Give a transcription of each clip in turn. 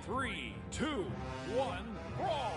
Three, two, one, brawl!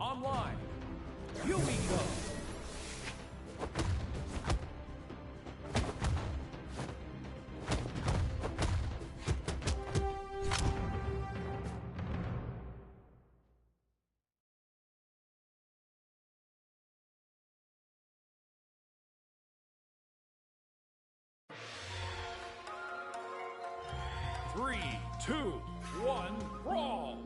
Online, Yumiko! Three, two, one, brawl!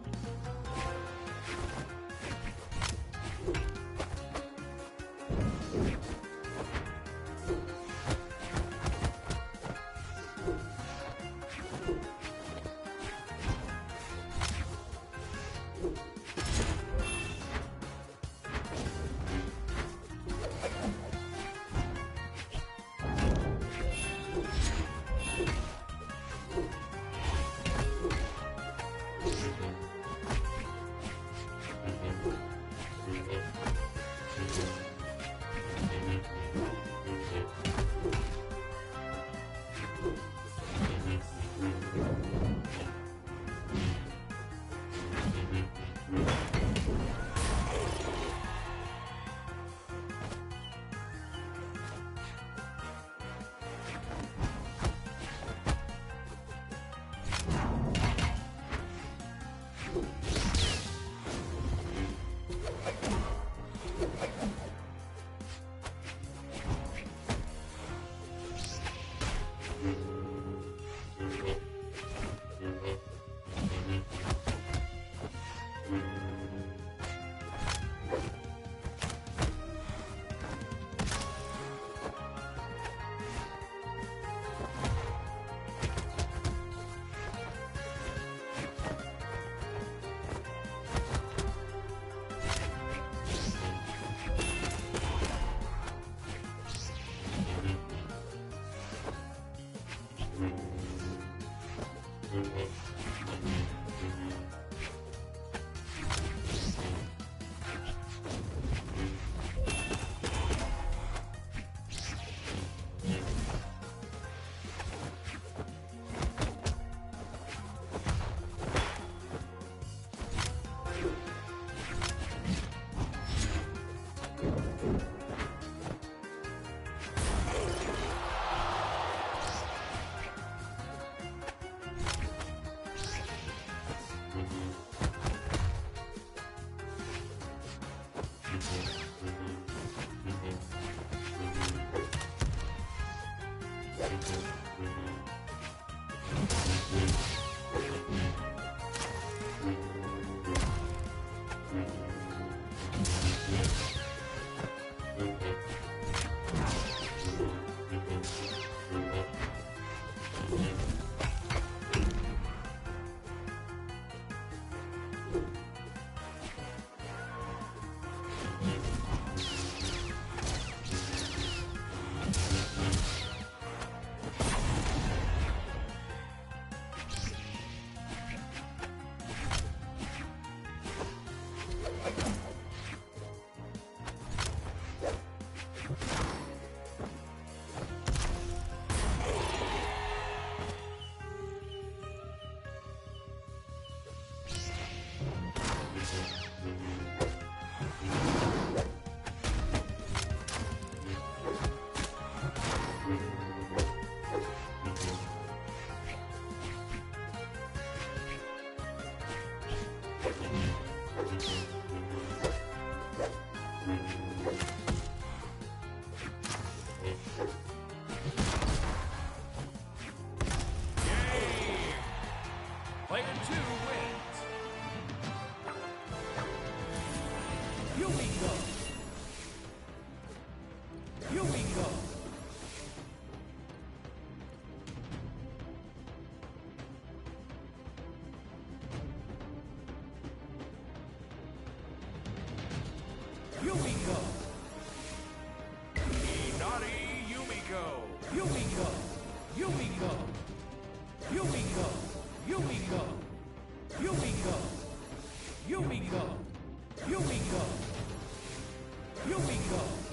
go.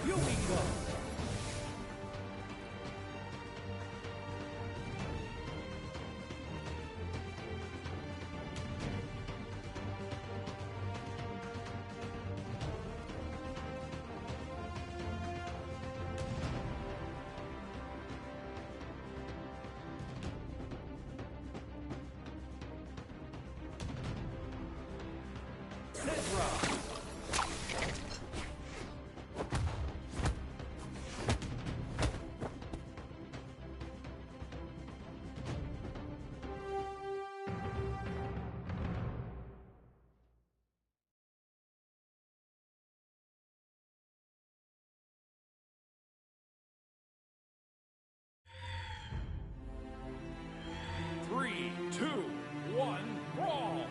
Here we go. 3, 2, 1, brawl!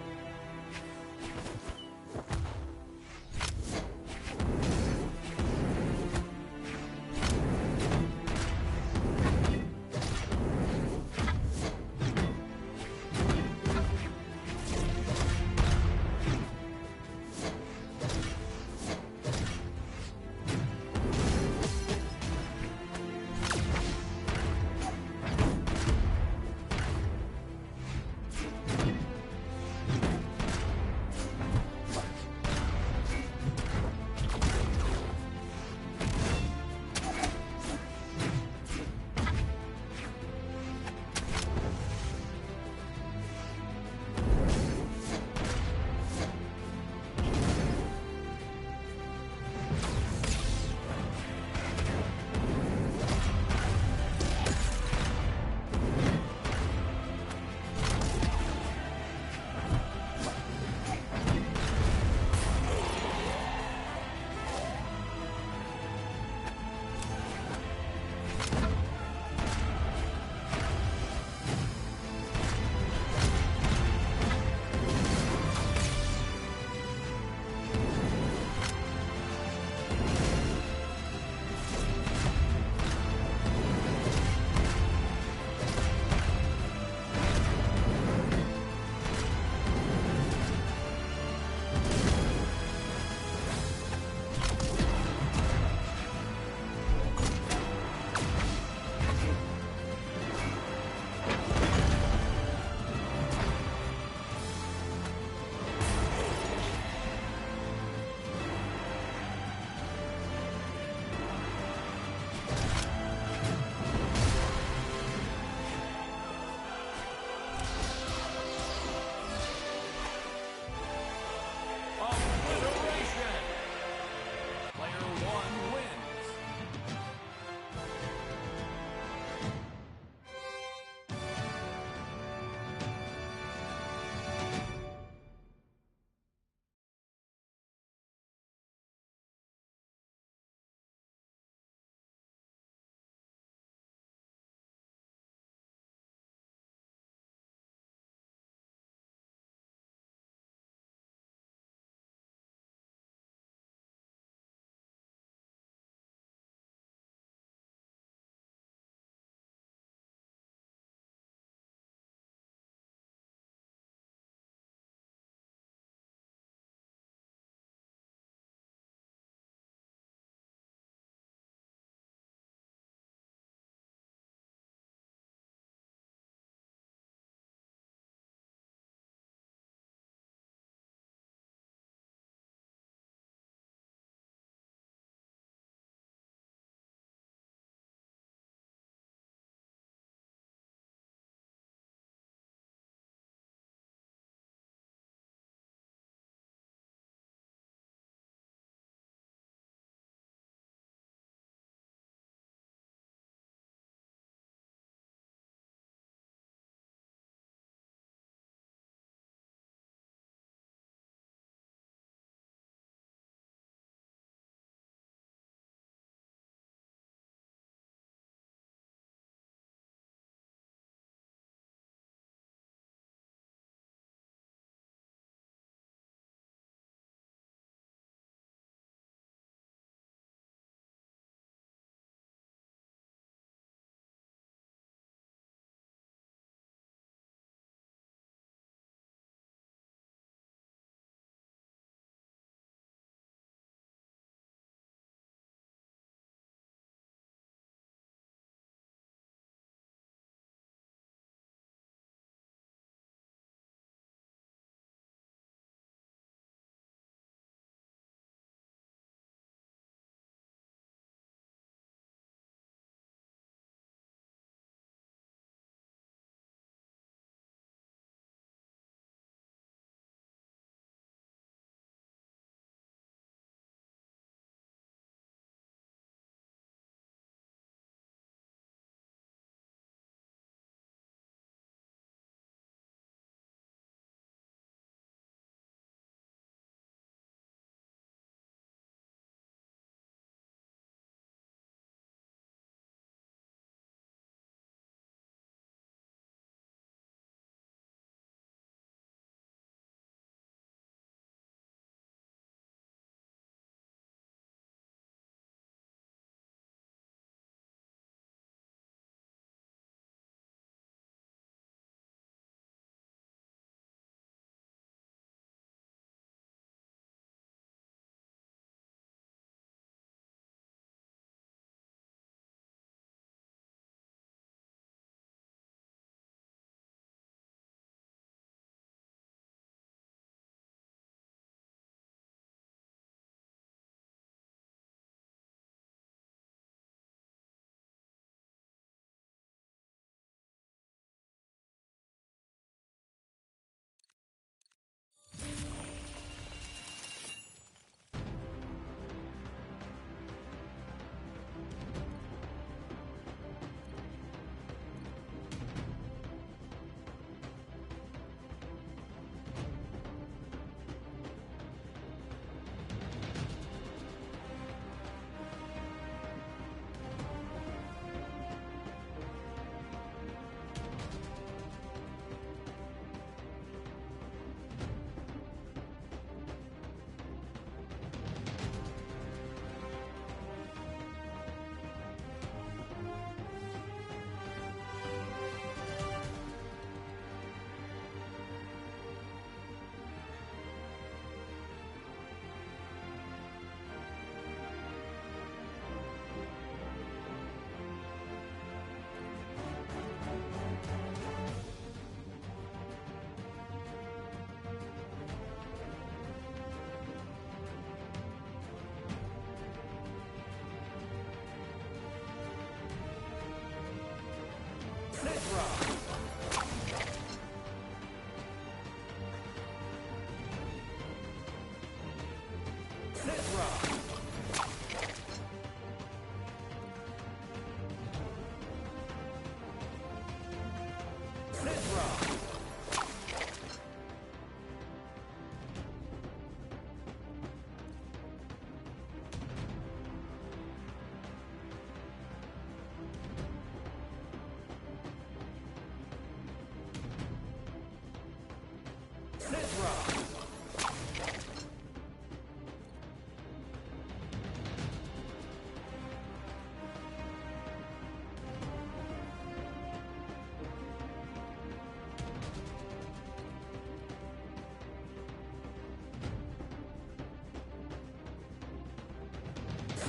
Sidra.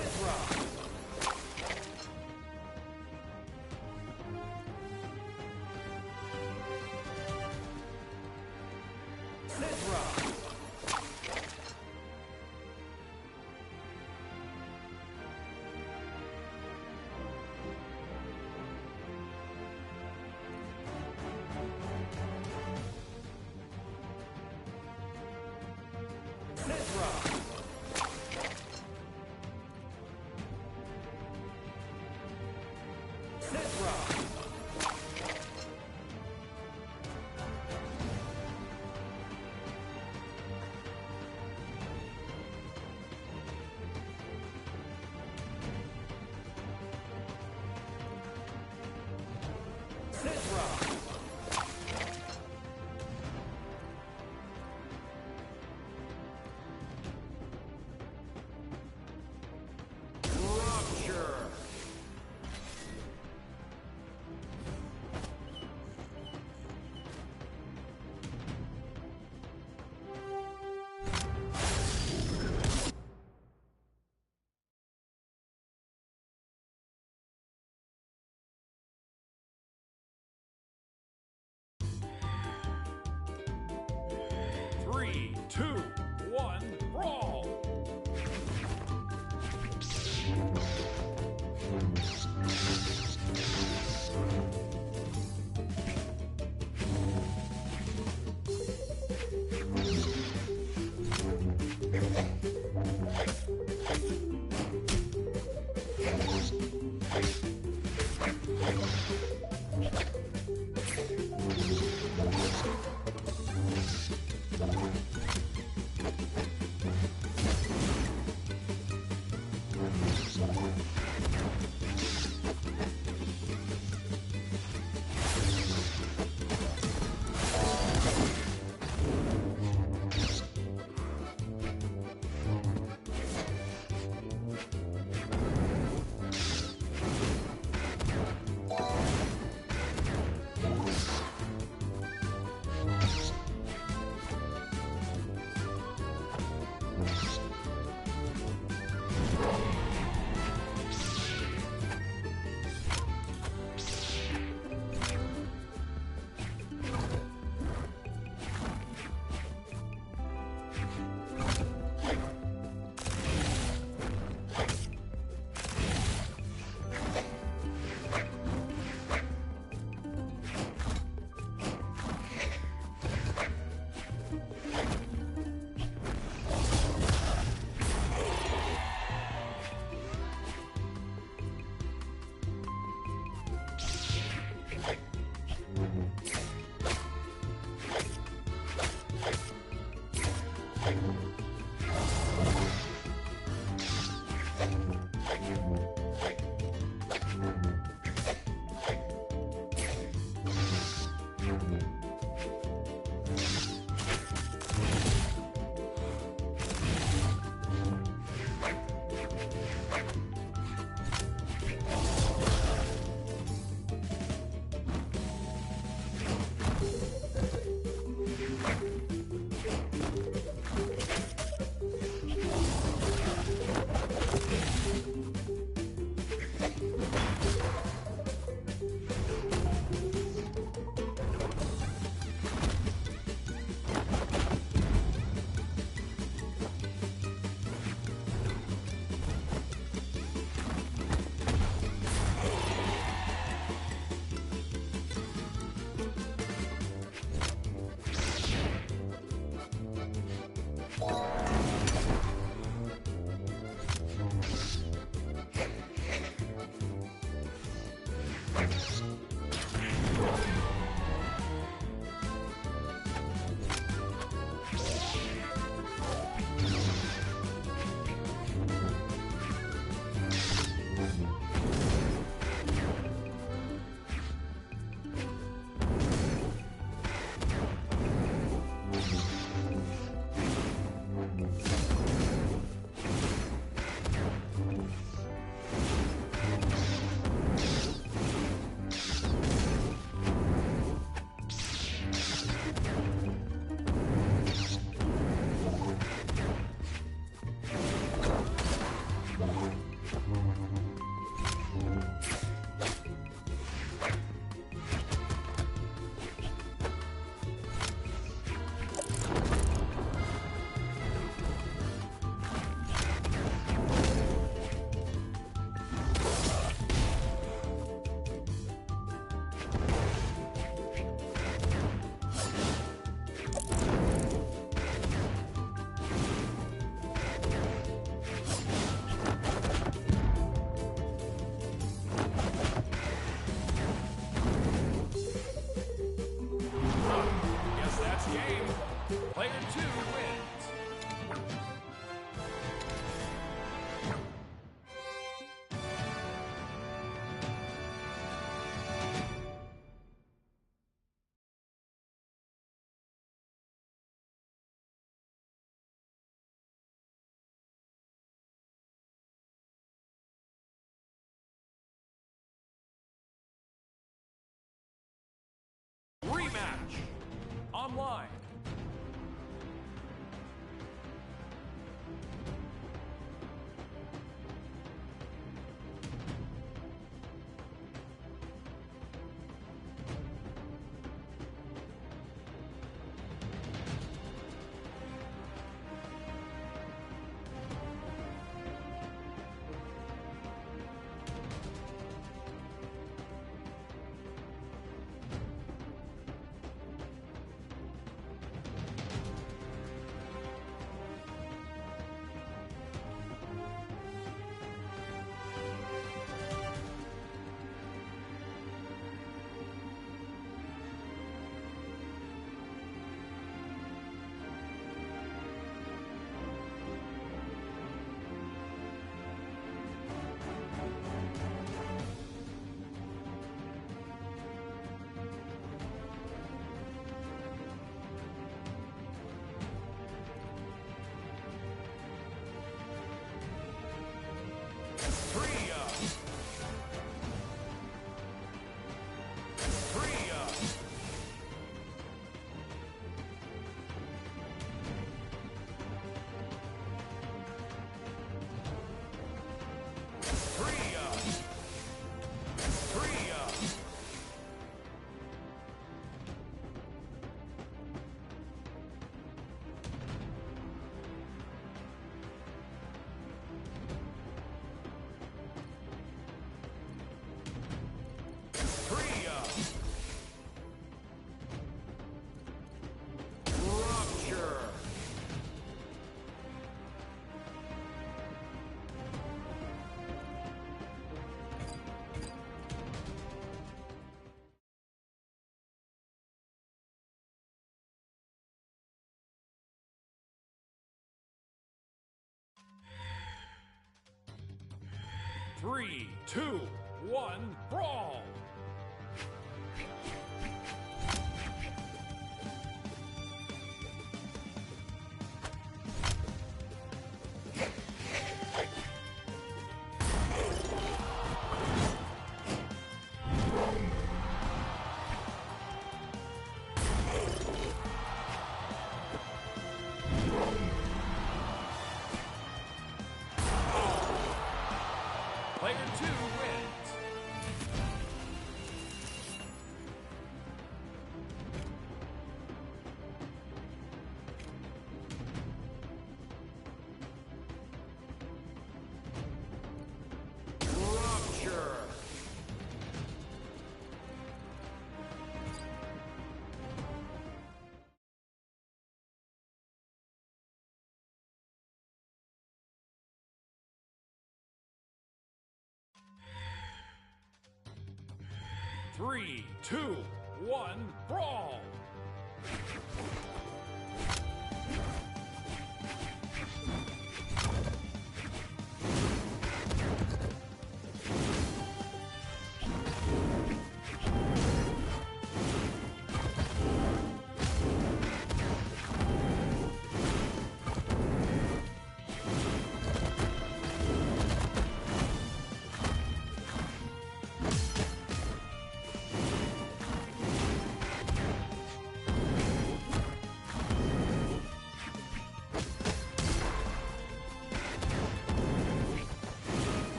Sidra. Sidra. Three, two, one, brawl! wins. Rematch. Online. Three, two, one, brawl! Player 2 wins. Rupture. Three, two, one, brawl!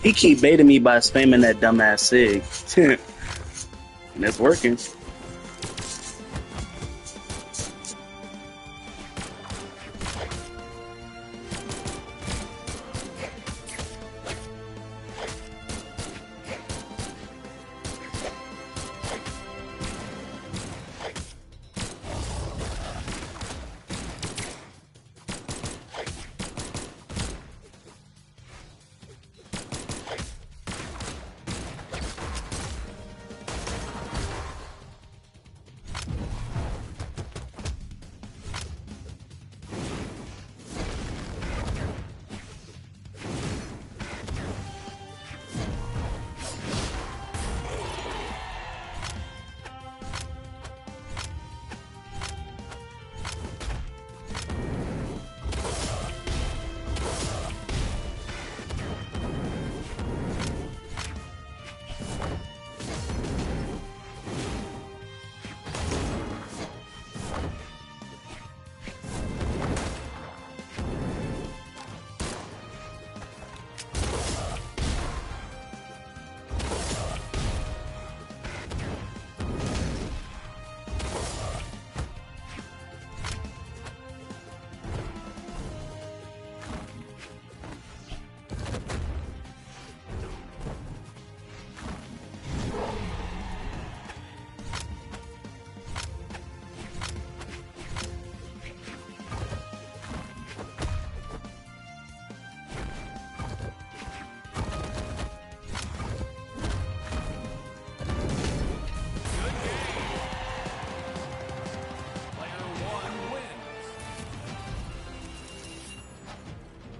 He keep baiting me by spamming that dumbass sig. And it's working.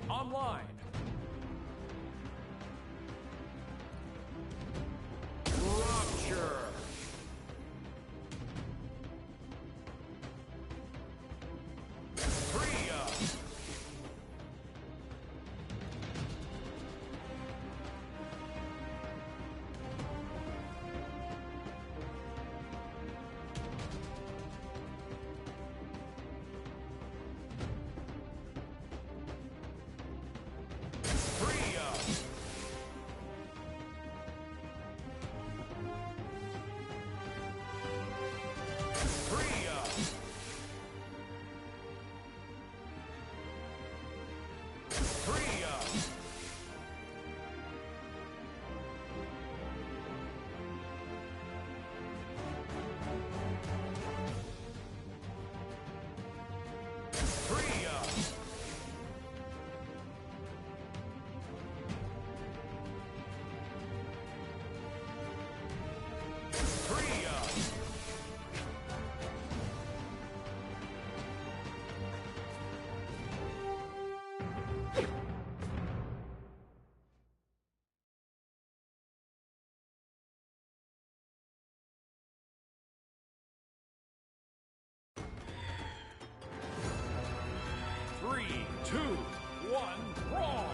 Online. Rupture. Tria. Tria. Tria. Tria. Tria. Tria. Three, two, one, brawl!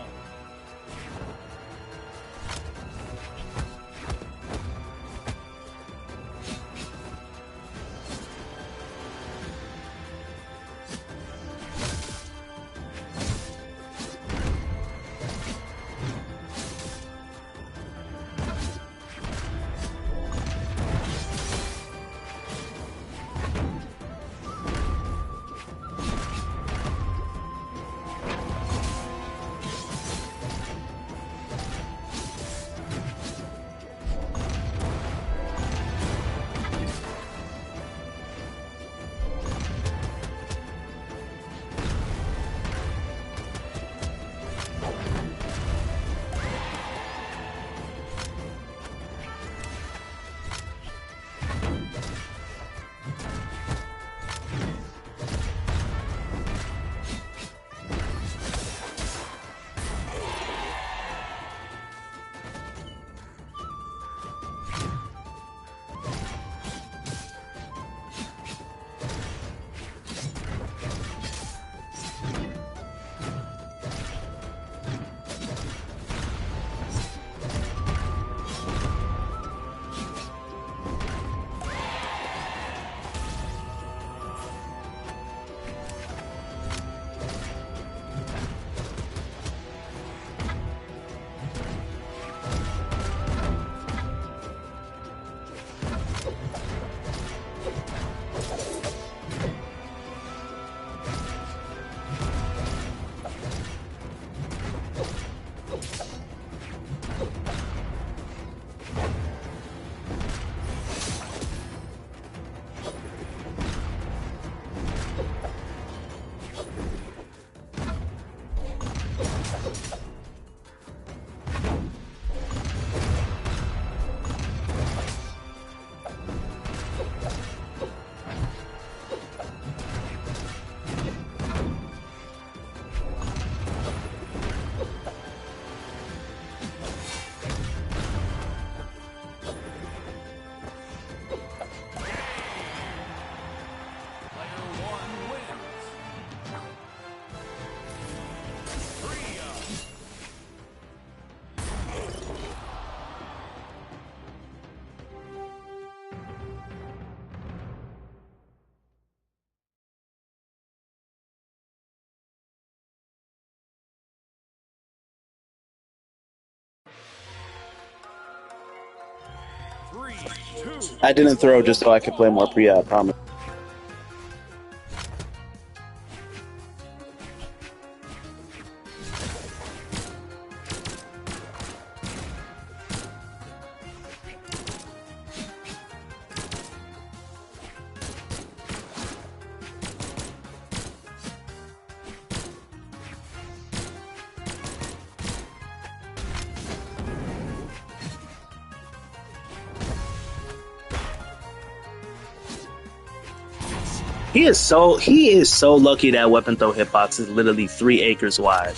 Three, two, I didn't throw just so I could play more pre, I promise. He is so lucky that weapon throw hitbox is literally 3 acres wide.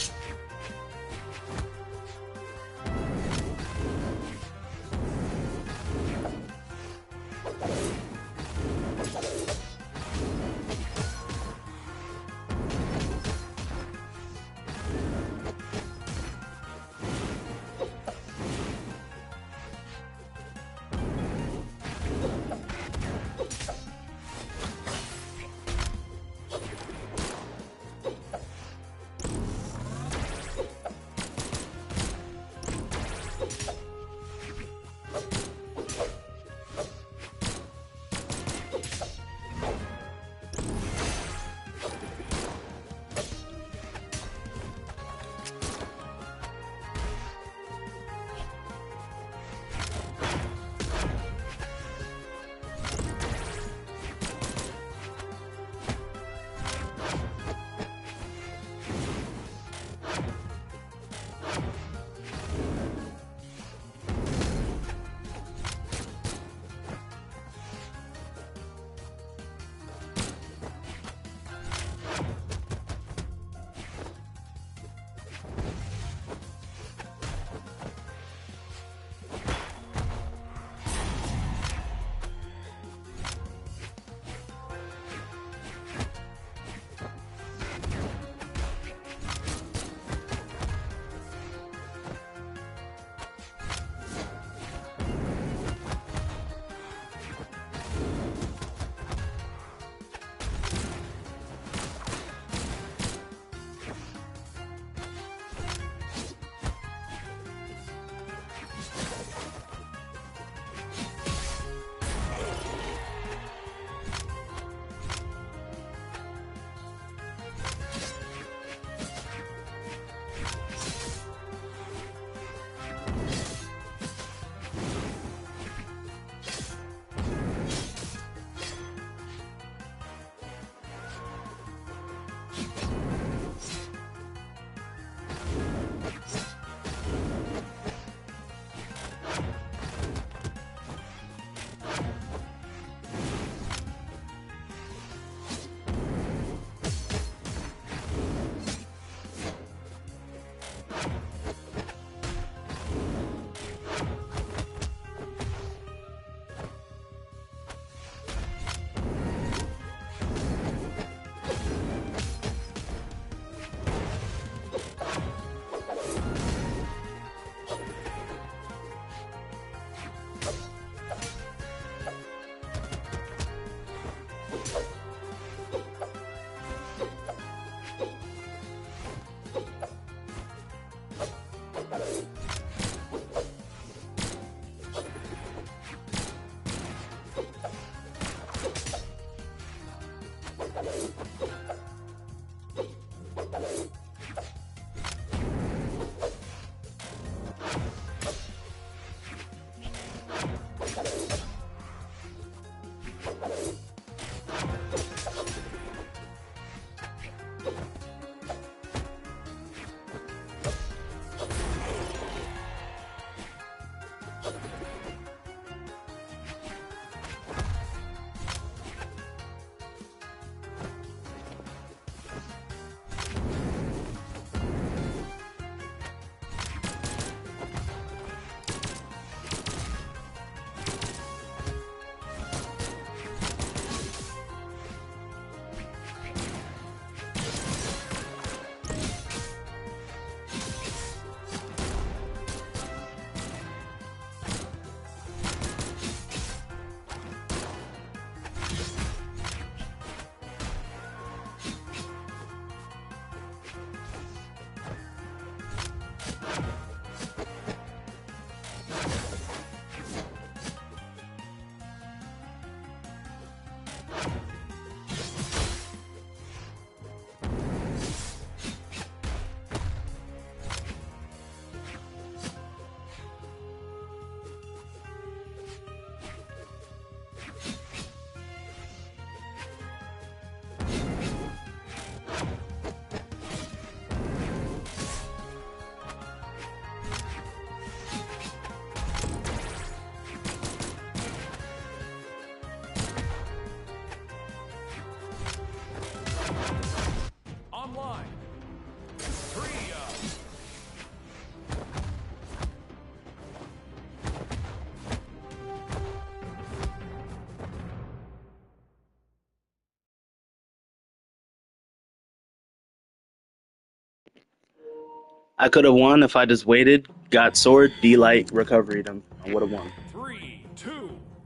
I could have won if I just waited, got sword, D-Light, recovered them. I would have won. 3, 2,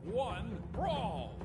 1, brawl!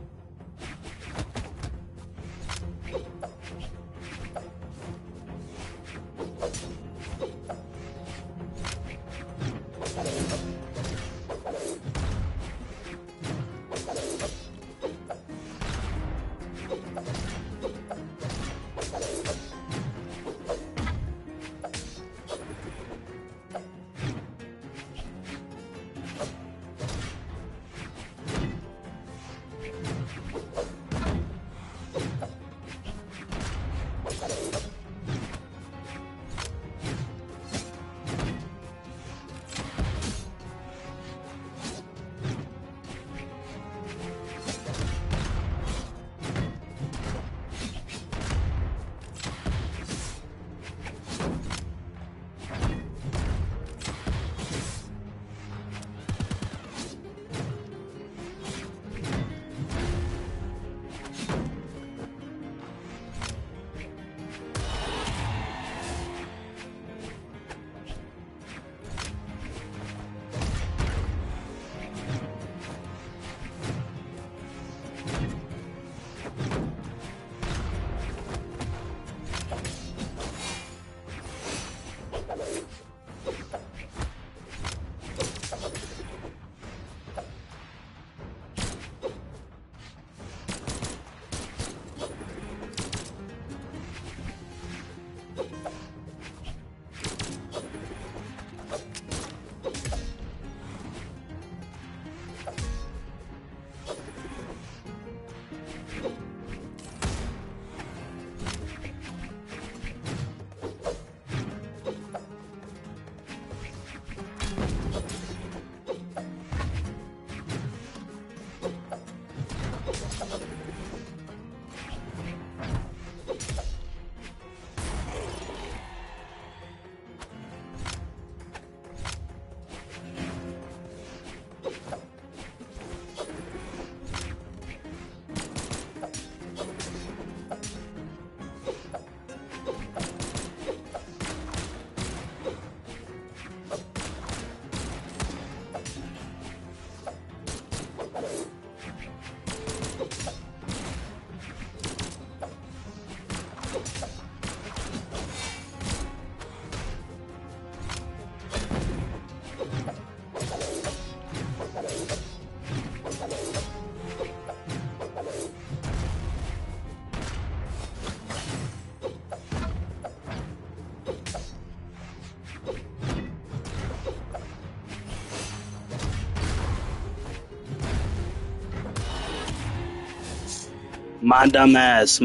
My dumb ass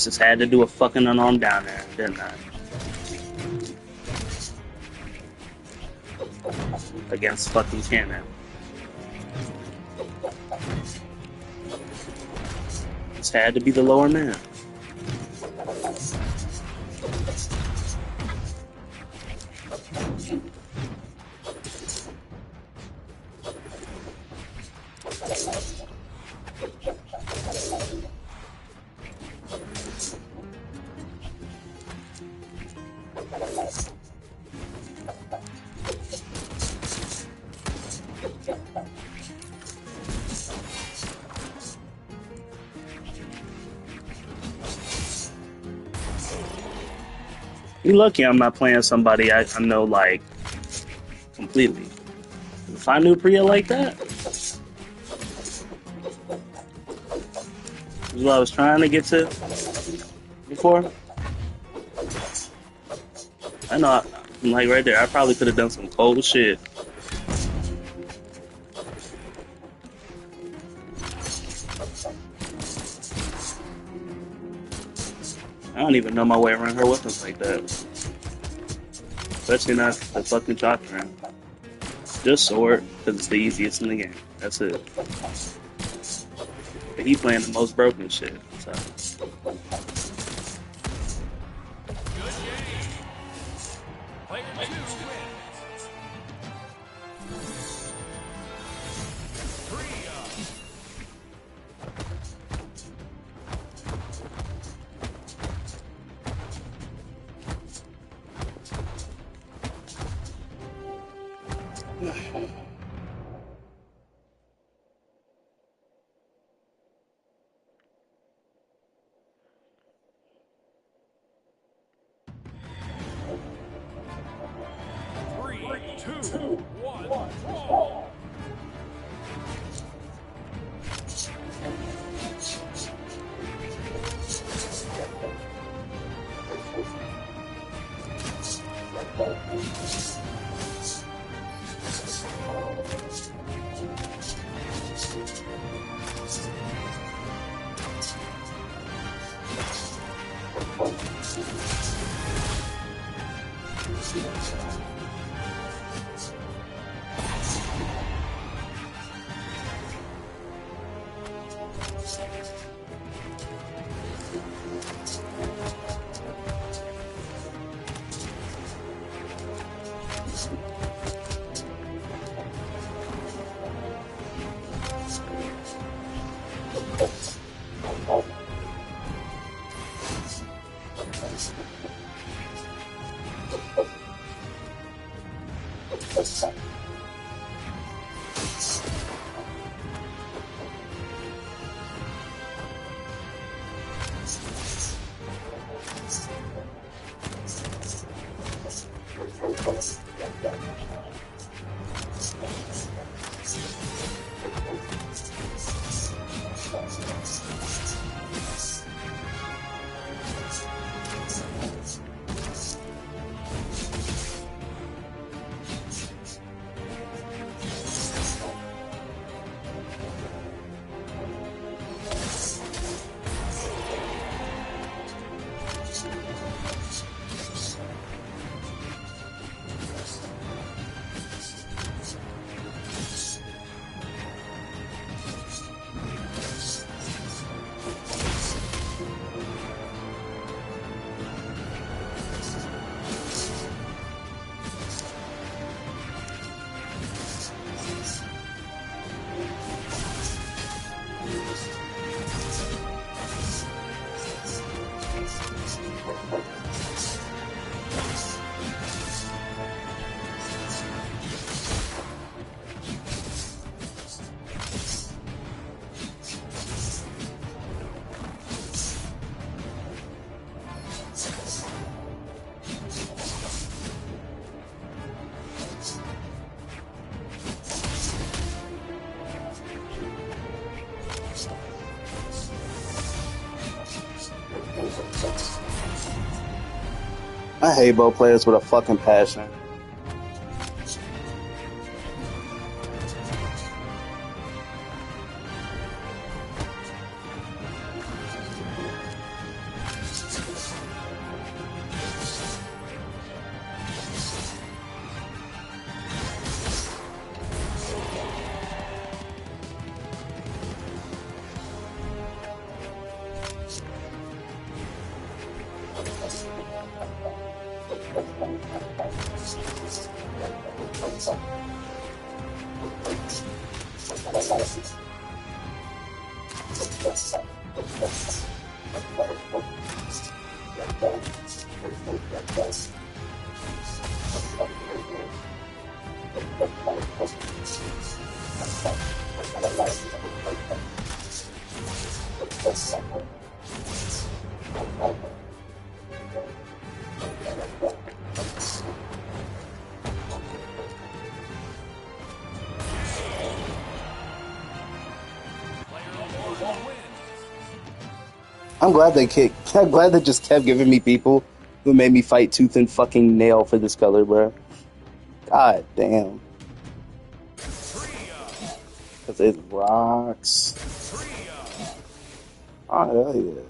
just had to do a fucking unarmed down there, didn't I? Against fucking Cannon. Just had to be the lower man. You lucky I'm not playing somebody I know like completely. If I knew Priya like that, this is what I was trying to get to before. I know, I'm like right there. I probably could have done some cold shit. I don't even know my way around her weapons like that. Especially not the fucking shotgun. Just sword, because it's the easiest in the game. That's it. But he playing the most broken shit. So. Good game. Player 2 wins. 3 up. Three, two, one, brawl. I hate bow players with a fucking passion. I'm glad they kicked. I'm glad they just kept giving me people who made me fight tooth and fucking nail for this color, bro. God damn. Because it rocks. Oh, hell yeah.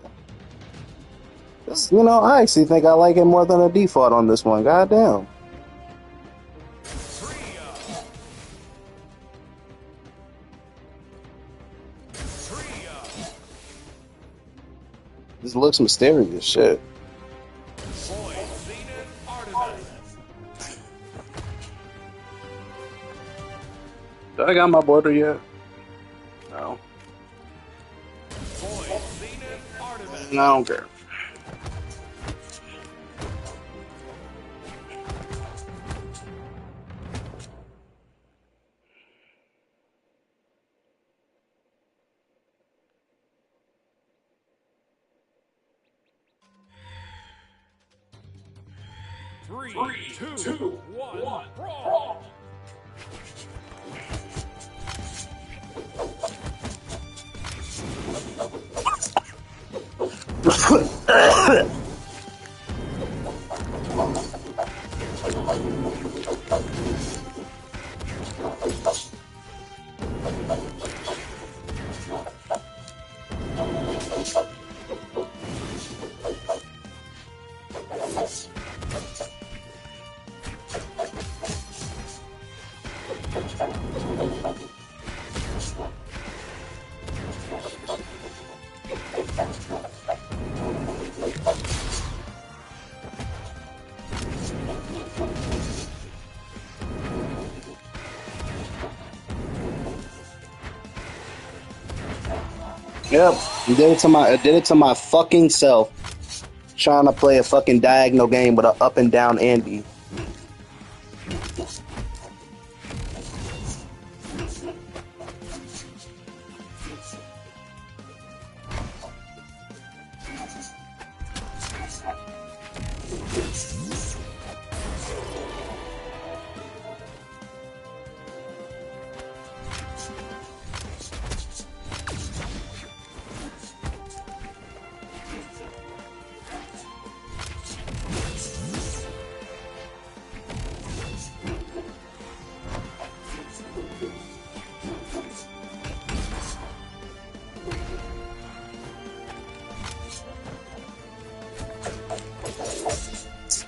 This, I actually think I like it more than a default on this one. God damn. This looks mysterious, shit. Do I got my border yet? No. No, I don't care. 3, 2, 1, brawl! Yep, I did it to my fucking self. Trying to play a fucking diagonal game with an up and down Andy.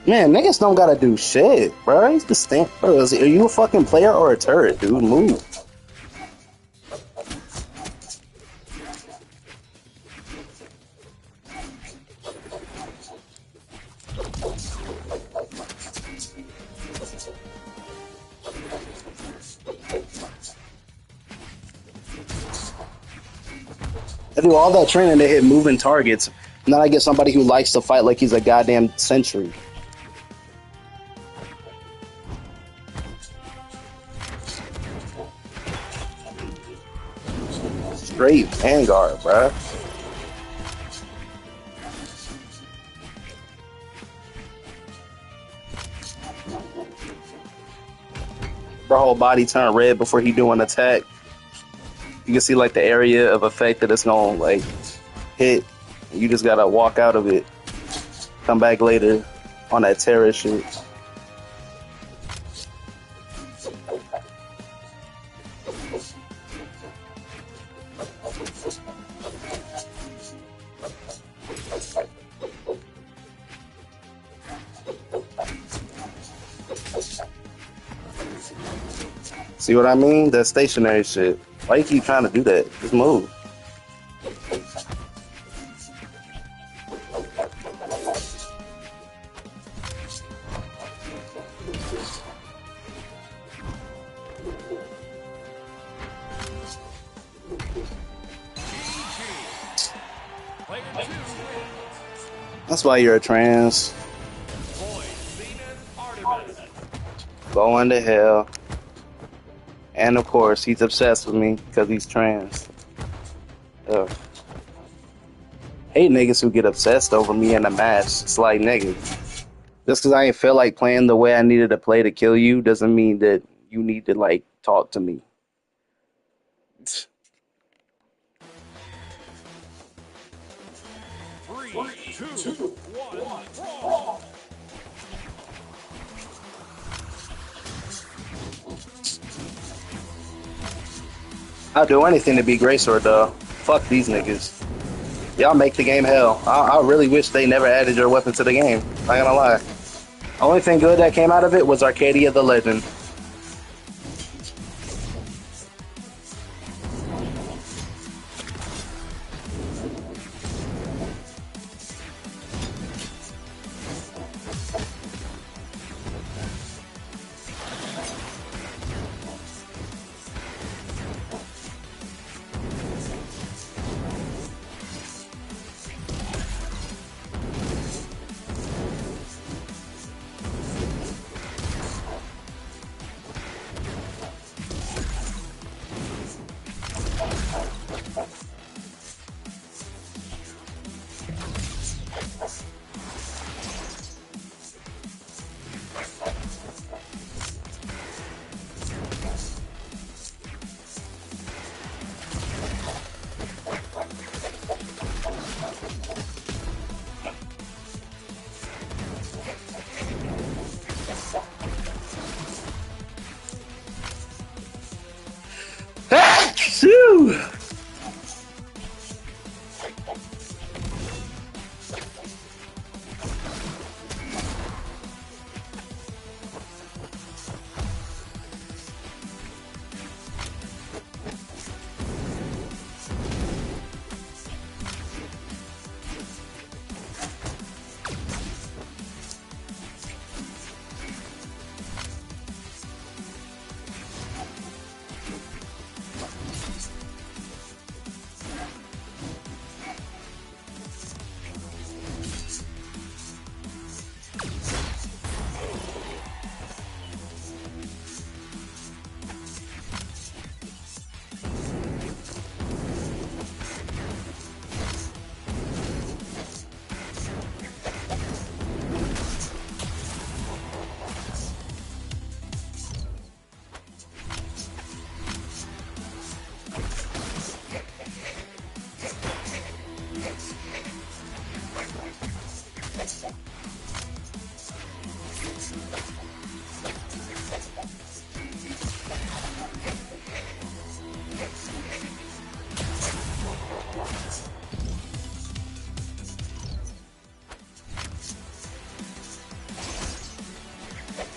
Man, niggas don't gotta do shit, bro. He's the stand. Bro, are you a fucking player or a turret, dude? Move. I do all that training to hit moving targets, and then I get somebody who likes to fight like he's a goddamn sentry. Straight Vanguard, bruh. Bro, whole body turn red before he do an attack. You can see like the area of effect that it's gonna like hit. You just gotta walk out of it. Come back later on that terror shit. See what I mean? That stationary shit. Why you keep trying to do that? Just move. That's why you're a trans. Going to hell. And of course, he's obsessed with me because he's trans. Ugh. Hate niggas who get obsessed over me in a match. It's like, nigga, just because I ain't feel like playing the way I needed to play to kill you doesn't mean that you need to, like, talk to me. 3, 2, 1, brawl! I'll do anything to be Greysword, though. Fuck these niggas. Y'all make the game hell. I really wish they never added your weapon to the game. Not gonna lie. Only thing good that came out of it was Arcadia the Legend.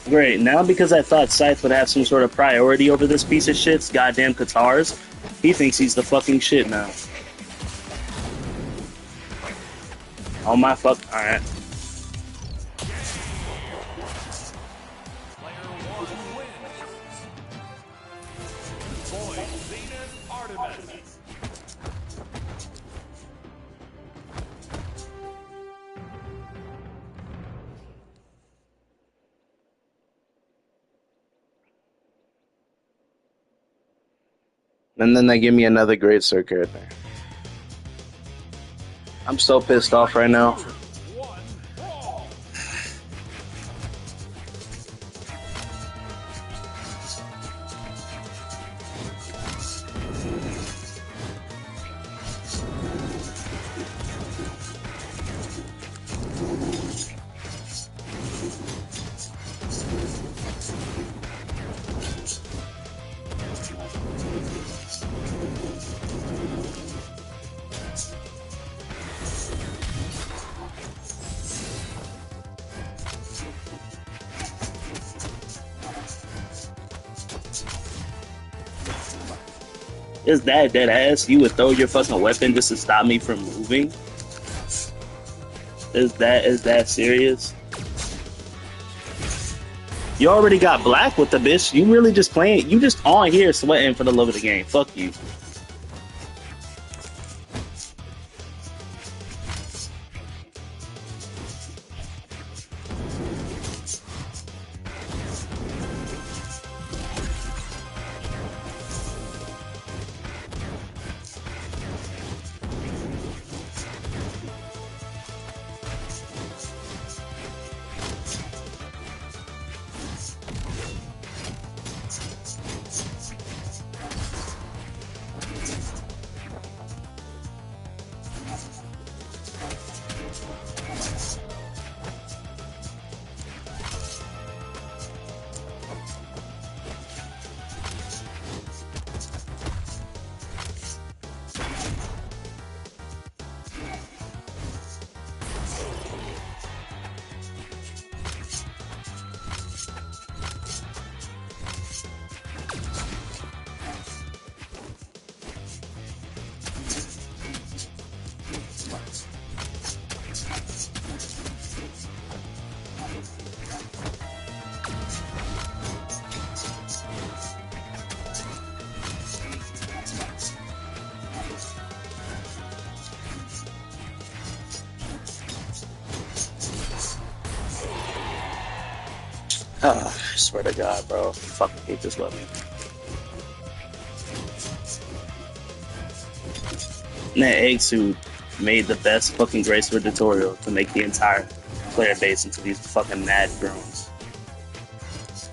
Great. Now because I thought Scythe would have some sort of priority over this piece of shit's goddamn Katars, he thinks he's the fucking shit now. Oh my fuck. Alright. Player one wins. Void Zenith Artemis. And then they give me another great circuit there. I'm so pissed off right now. One brawl. Is that dead ass? You would throw your fucking weapon just to stop me from moving? Is that serious? You already got black with the bitch. You really just playing. You just on here sweating for the love of the game. Fuck you. Oh, I swear to God, bro. I fucking hate this weapon. And that egg suit made the best fucking Graceward tutorial to make the entire player base into these fucking mad drones.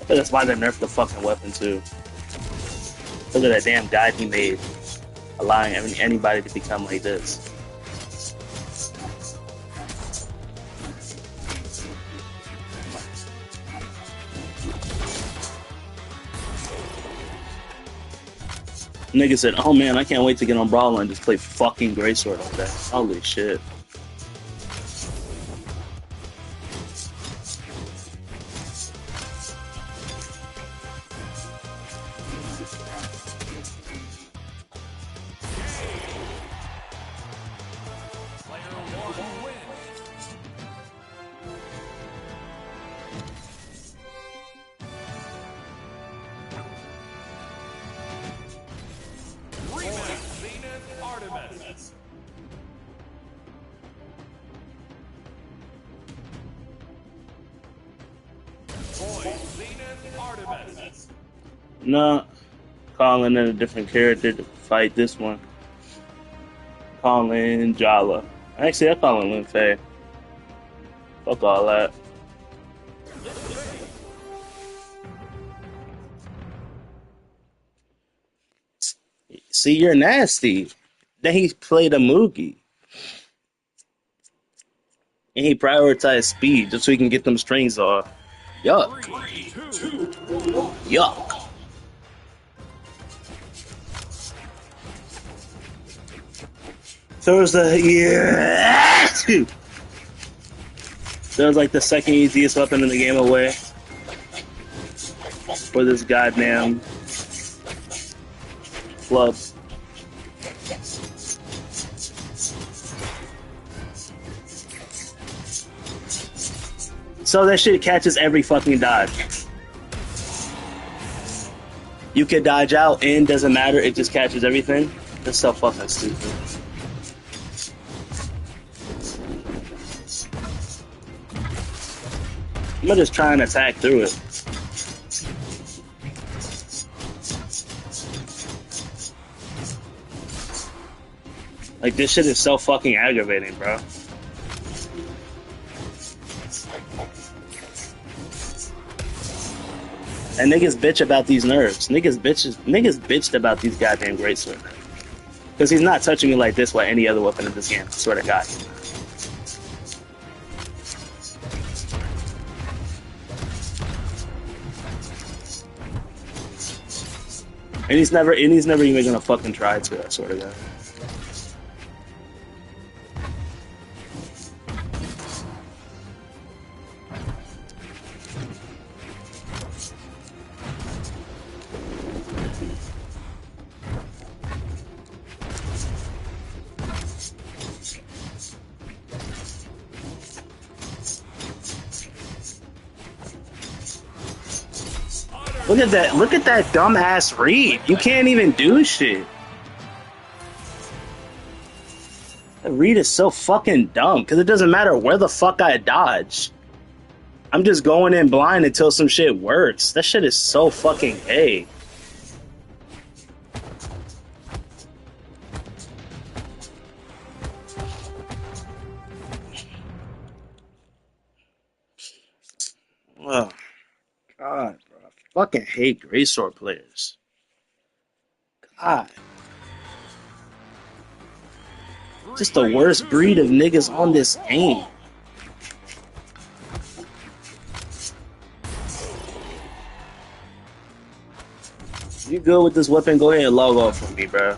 But that's why they nerfed the fucking weapon too. Look at that damn guide he made, allowing anybody to become like this. Nigga said, oh man, I can't wait to get on Brawler and just play fucking Greysword all day. Holy shit. Player one wins. Rematch Zenith Artemis. Void Zenith Artemis. No, calling in a different character to fight this one. Calling Jala. Actually, I call him Lin Fei. Fuck all that. See, you're nasty. Then he played a Moogie. And he prioritized speed just so he can get them strings off. Yuck. 3, 2, 1. Yuck. So it was That was like the second easiest weapon in the game away. for this goddamn club. So that shit catches every fucking dodge. You could dodge out in, doesn't matter, it just catches everything. That's so fucking stupid. I'm gonna just try and attack through it. Like, this shit is so fucking aggravating, bro. And niggas bitch about these nerfs. Niggas bitched about these goddamn greatsword. Because he's not touching me like this with any other weapon in this game, I swear to God. And he's never even gonna fucking try to, I swear to God. Look at that dumbass read. You can't even do shit. That read is so fucking dumb, because it doesn't matter where the fuck I dodge. I'm just going in blind until some shit works. That shit is so fucking gay. Oh, God. Fucking hate greatsword players. God. Just the worst breed of niggas on this game. You good with this weapon? Go ahead and log off for me, bro.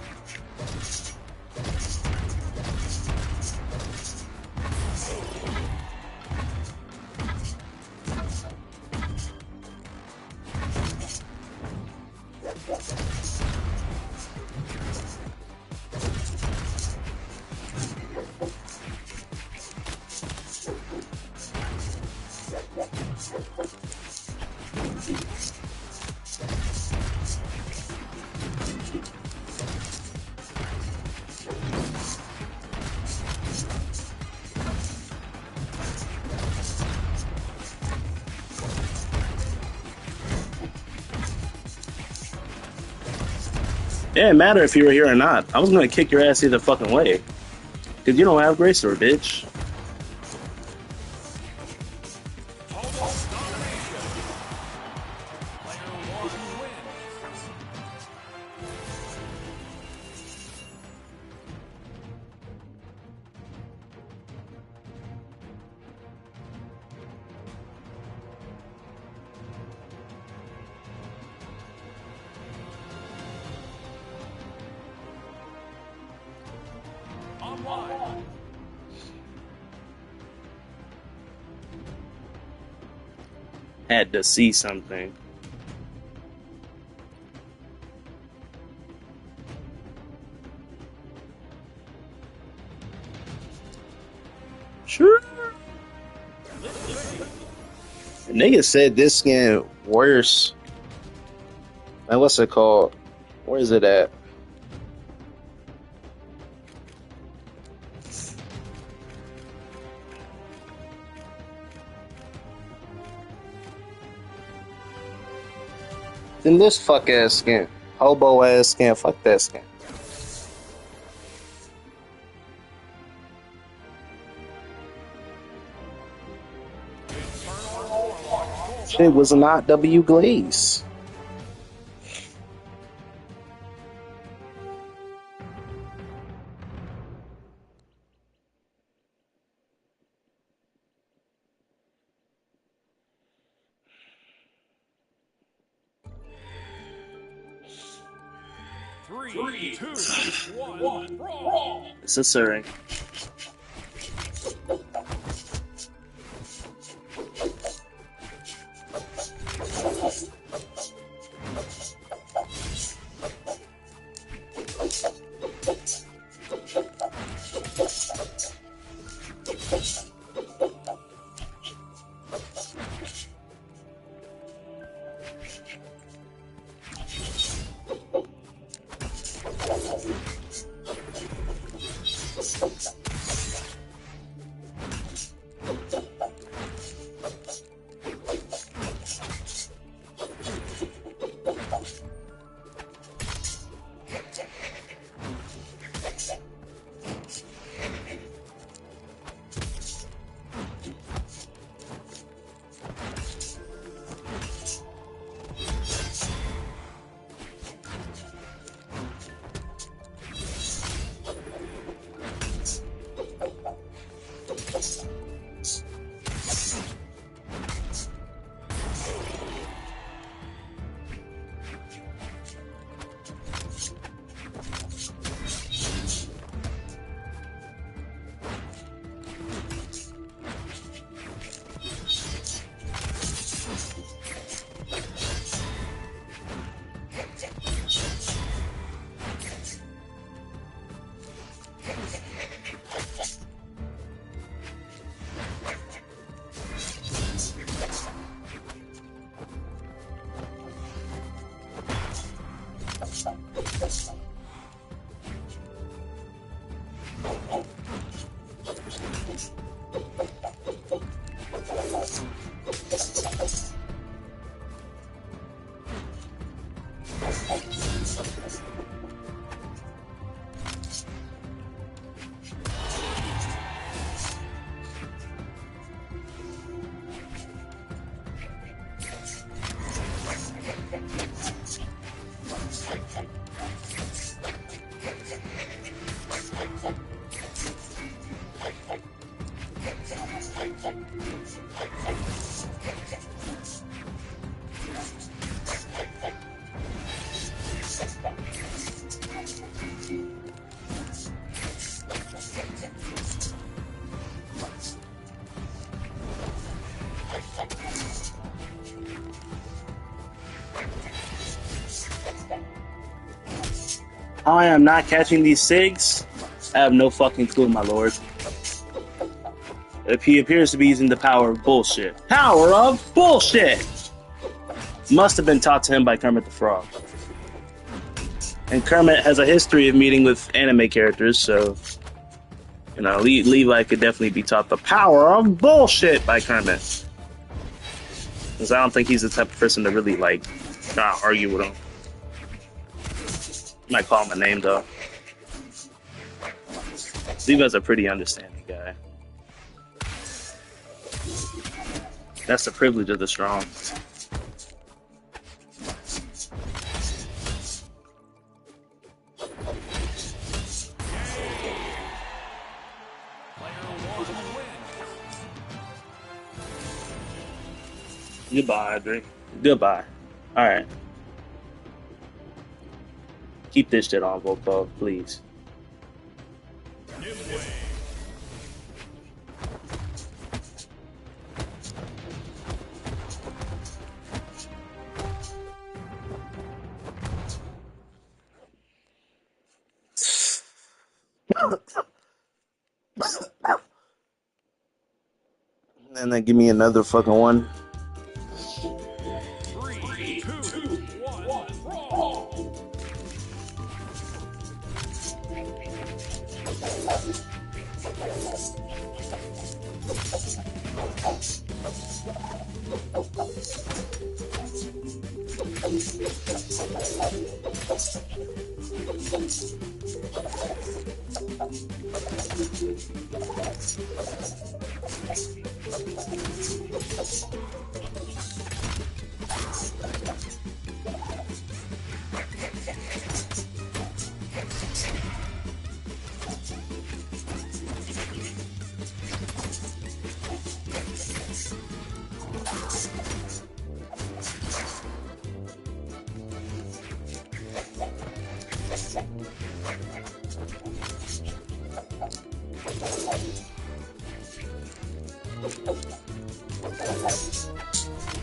It didn't matter if you were here or not. I was gonna kick your ass either fucking way. Cause you don't have greatsword, bitch. Had to see something. Sure. The nigga said this skin worse. Man, what's it called? Where is it at? Then this fuck ass skin. Hobo ass skin. Fuck that skin. Shit was not W Glaze. Three, two, one, brawl. It's a Surrey. I am not catching these SIGs. I have no fucking clue, my lord. If he appears to be using the power of bullshit. Power of bullshit! Must have been taught to him by Kermit the Frog. And Kermit has a history of meeting with anime characters, so... You know, Levi could definitely be taught the power of bullshit by Kermit. Because I don't think he's the type of person to really, like, try to argue with him. Might call him a name, though. Levi's a pretty understanding guy. That's the privilege of the strong. Goodbye, Adri. Goodbye. Alright. Keep this shit on, Volko, please. And then give me another fucking one. 3, 2, 1, brawl!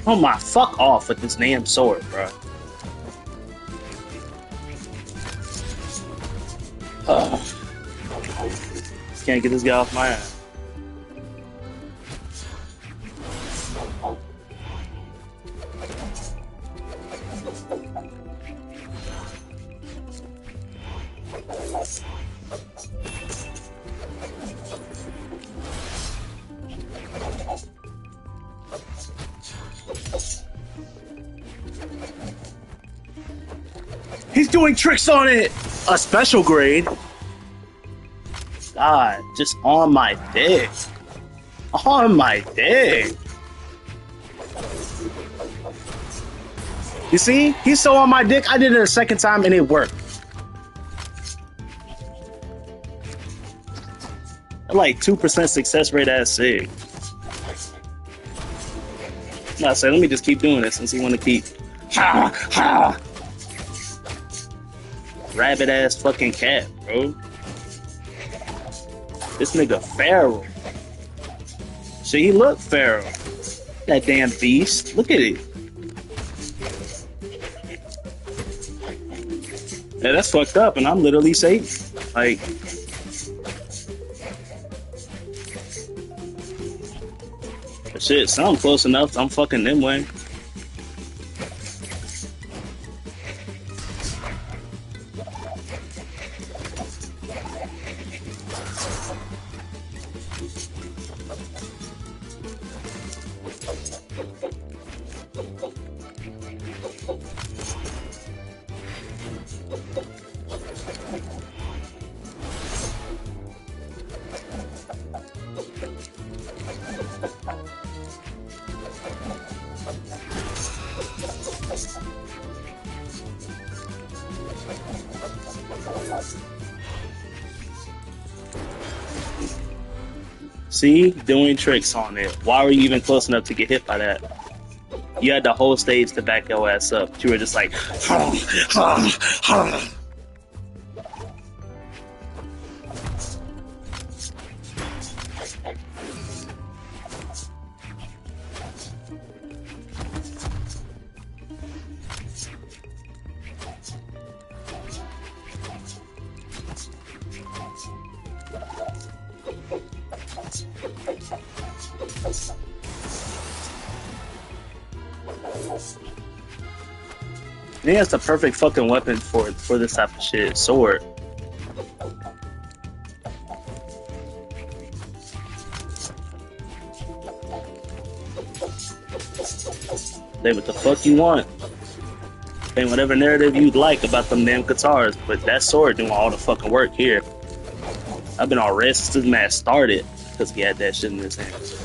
Oh my, fuck off with this damn sword, bro. Can't get this guy off my ass. He's doing tricks on it! A special grade? God, just on my dick. On my dick. You see? He's so on my dick, I did it a second time and it worked. Like 2% success rate as SIG. I said, let me just keep doing this since he want to keep. Ha ha! Rabbit ass fucking cat, bro. This nigga feral. Shit, he look feral. That damn beast. Look at it. Yeah, that's fucked up, and I'm literally safe. Like, shit, sound close enough. I'm fucking them way. See? Doing tricks on it. Why were you even close enough to get hit by that? You had the whole stage to back your ass up. You were just like... I think that's the perfect fucking weapon for this type of shit. Sword. Say what the fuck you want. And whatever narrative you'd like about them damn guitars, but that sword doing all the fucking work here. I've been all red since this match started because he had that shit in his hands.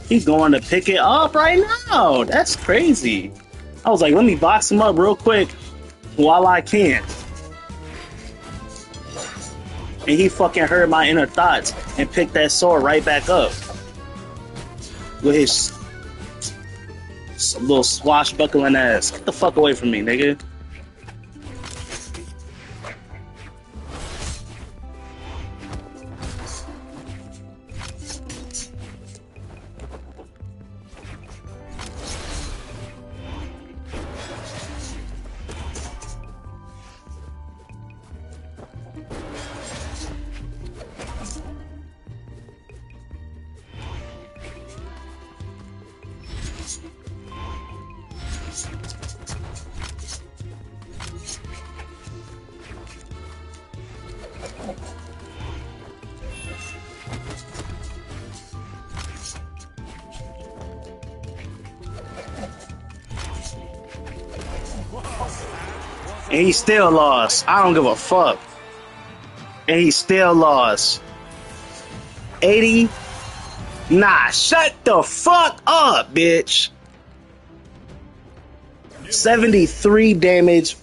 He's going to pick it up right now. That's crazy. I was like, let me box him up real quick while I can. And he fucking heard my inner thoughts and picked that sword right back up. With his little swashbuckling ass. Get the fuck away from me, nigga. And he still lost. I don't give a fuck. And he still lost. 80. Nah, shut the fuck up, bitch. 73 damage.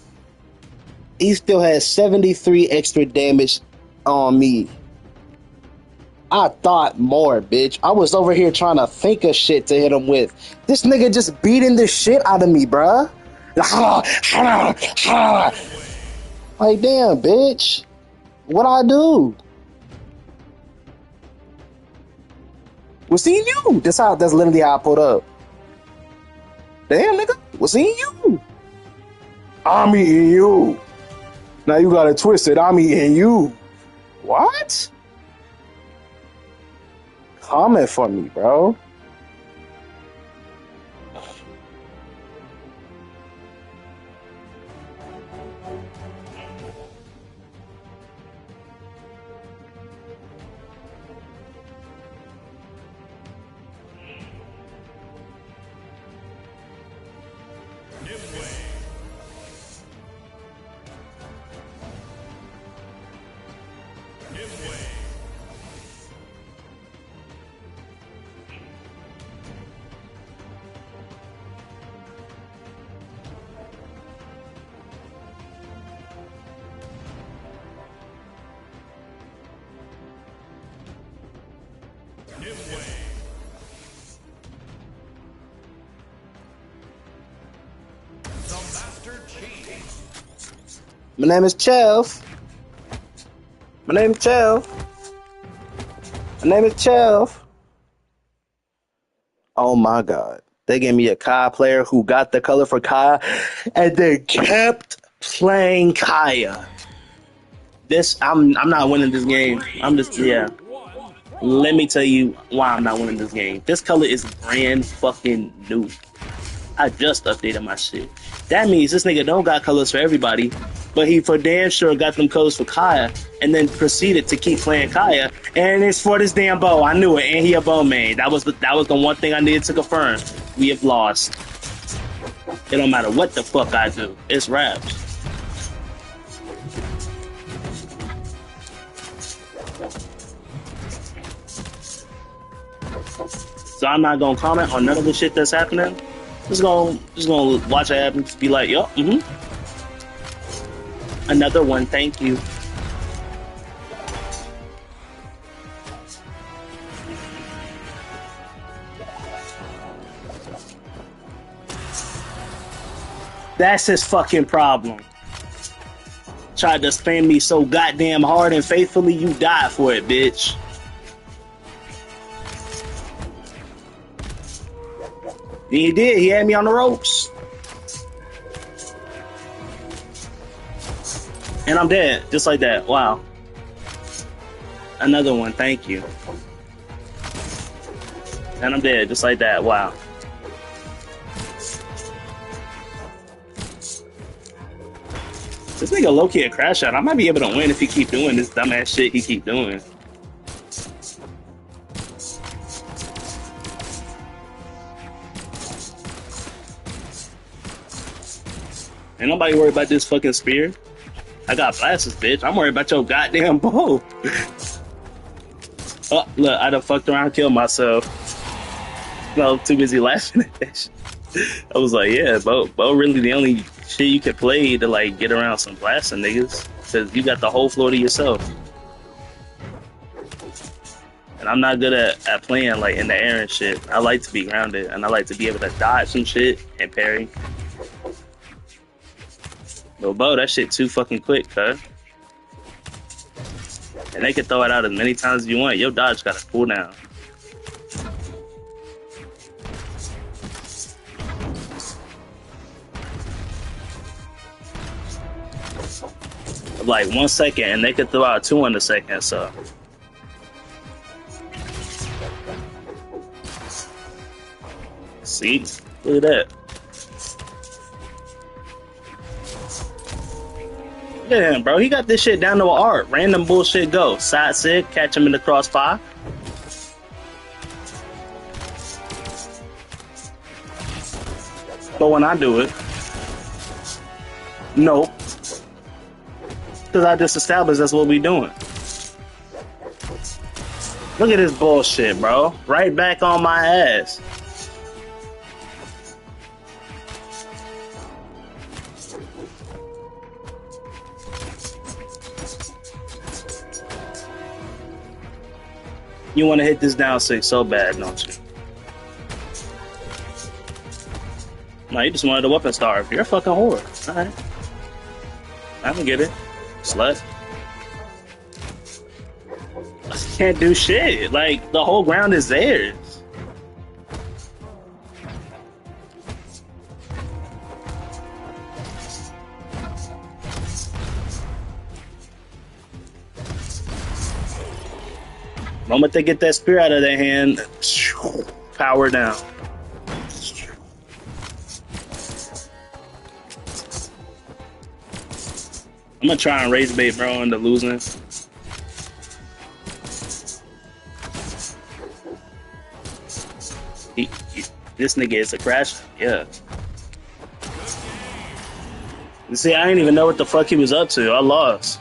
He still has 73 extra damage on me. I thought more, bitch. I was over here trying to think of shit to hit him with. This nigga just beating the shit out of me, bruh. Like, damn, bitch. What'd I do? Was seeing you. That's literally how I pulled up. Damn, nigga. Was seeing you. I'm eating you. Now you got it twisted. I'm eating you. What? Comment for me, bro. My name is Chev. My name is Chev. My name is Chev. Oh my God. They gave me a Kaya player who got the color for Kaya and they kept playing Kaya. I'm not winning this game. Let me tell you why I'm not winning this game. This color is brand fucking new. I just updated my shit. That means this nigga don't got colors for everybody, but he for damn sure got them codes for Kaya, and then proceeded to keep playing Kaya. And it's for this damn bow. I knew it, and he a bow main. That was the one thing I needed to confirm. We have lost. It don't matter what the fuck I do. It's raps. So I'm not gonna comment on none of the shit that's happening. Just gonna watch it happen. Just be like, yup, Another one, thank you. That's his fucking problem. Tried to spam me so goddamn hard and faithfully, you died for it, bitch. He did. He had me on the ropes. And I'm dead. Just like that. Wow. Another one. Thank you. And I'm dead. Just like that. Wow. This nigga low-key a crash out. I might be able to win if he keep doing this dumbass shit he keep doing. Ain't nobody worried about this fucking spear. I got blasters, bitch. I'm worried about your goddamn bow. Oh, look, I done fucked around and killed myself. No, I'm too busy laughing at that shit. I was like, yeah, bow really the only shit you can play to, like, get around some blasting niggas. Because you got the whole floor to yourself. And I'm not good at playing, like, in the air and shit. I like to be grounded, and I like to be able to dodge some shit and parry. But bow, that shit too fucking quick, cuz. And they can throw it out as many times as you want. Your dodge got a cooldown. Like 1 second, and they could throw out 2 in a second, so. See? Look at that. Look at him, bro. He got this shit down to an art. Random bullshit go. Side sig, catch him in the crossfire. But when I do it, nope. Because I just established that's what we doing. Look at this bullshit, bro. Right back on my ass. You want to hit this down 6 so bad, don't you? No, you just wanted a weapon starve. You're a fucking whore. Alright. I can get it. Slut. I can't do shit. Like, the whole ground is theirs. The moment they get that spear out of their hand, power down. I'm gonna try and raise bait, bro, into losing. This nigga is a crash. Yeah. You see, I didn't even know what the fuck he was up to. I lost.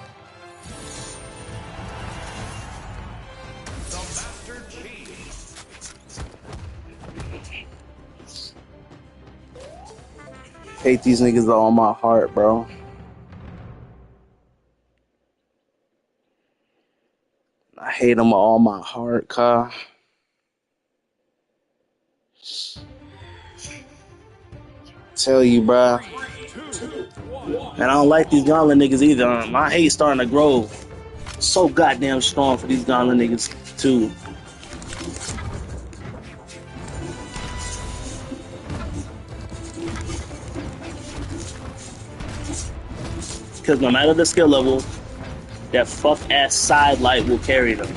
Hate these niggas with all my heart, bro. I hate them with all my heart, Kyle. Tell you, bro. And I don't like these gauntlet niggas either. My hate's starting to grow so goddamn strong for these gauntlet niggas, too. Because no matter the skill level, that fuck-ass side light will carry them.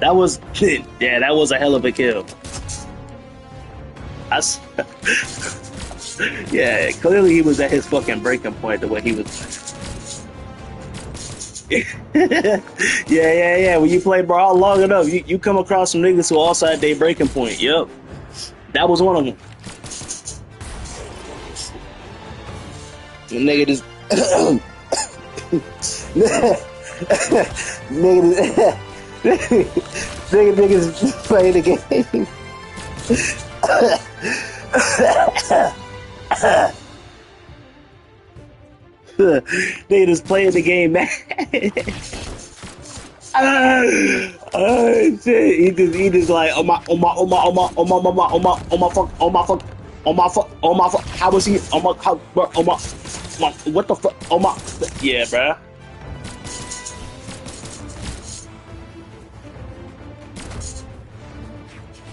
That was yeah, that was a hell of a kill. I s yeah, clearly he was at his fucking breaking point the way he was. Yeah. When you play Brawl long enough, you come across some niggas who also at their breaking point. Yep, that was one of them. The nigga just nigga, niggas playing the game. They just playing the game, man. Oh shit! He just like oh my fuck. How was he? What the fuck? Yeah, bruh.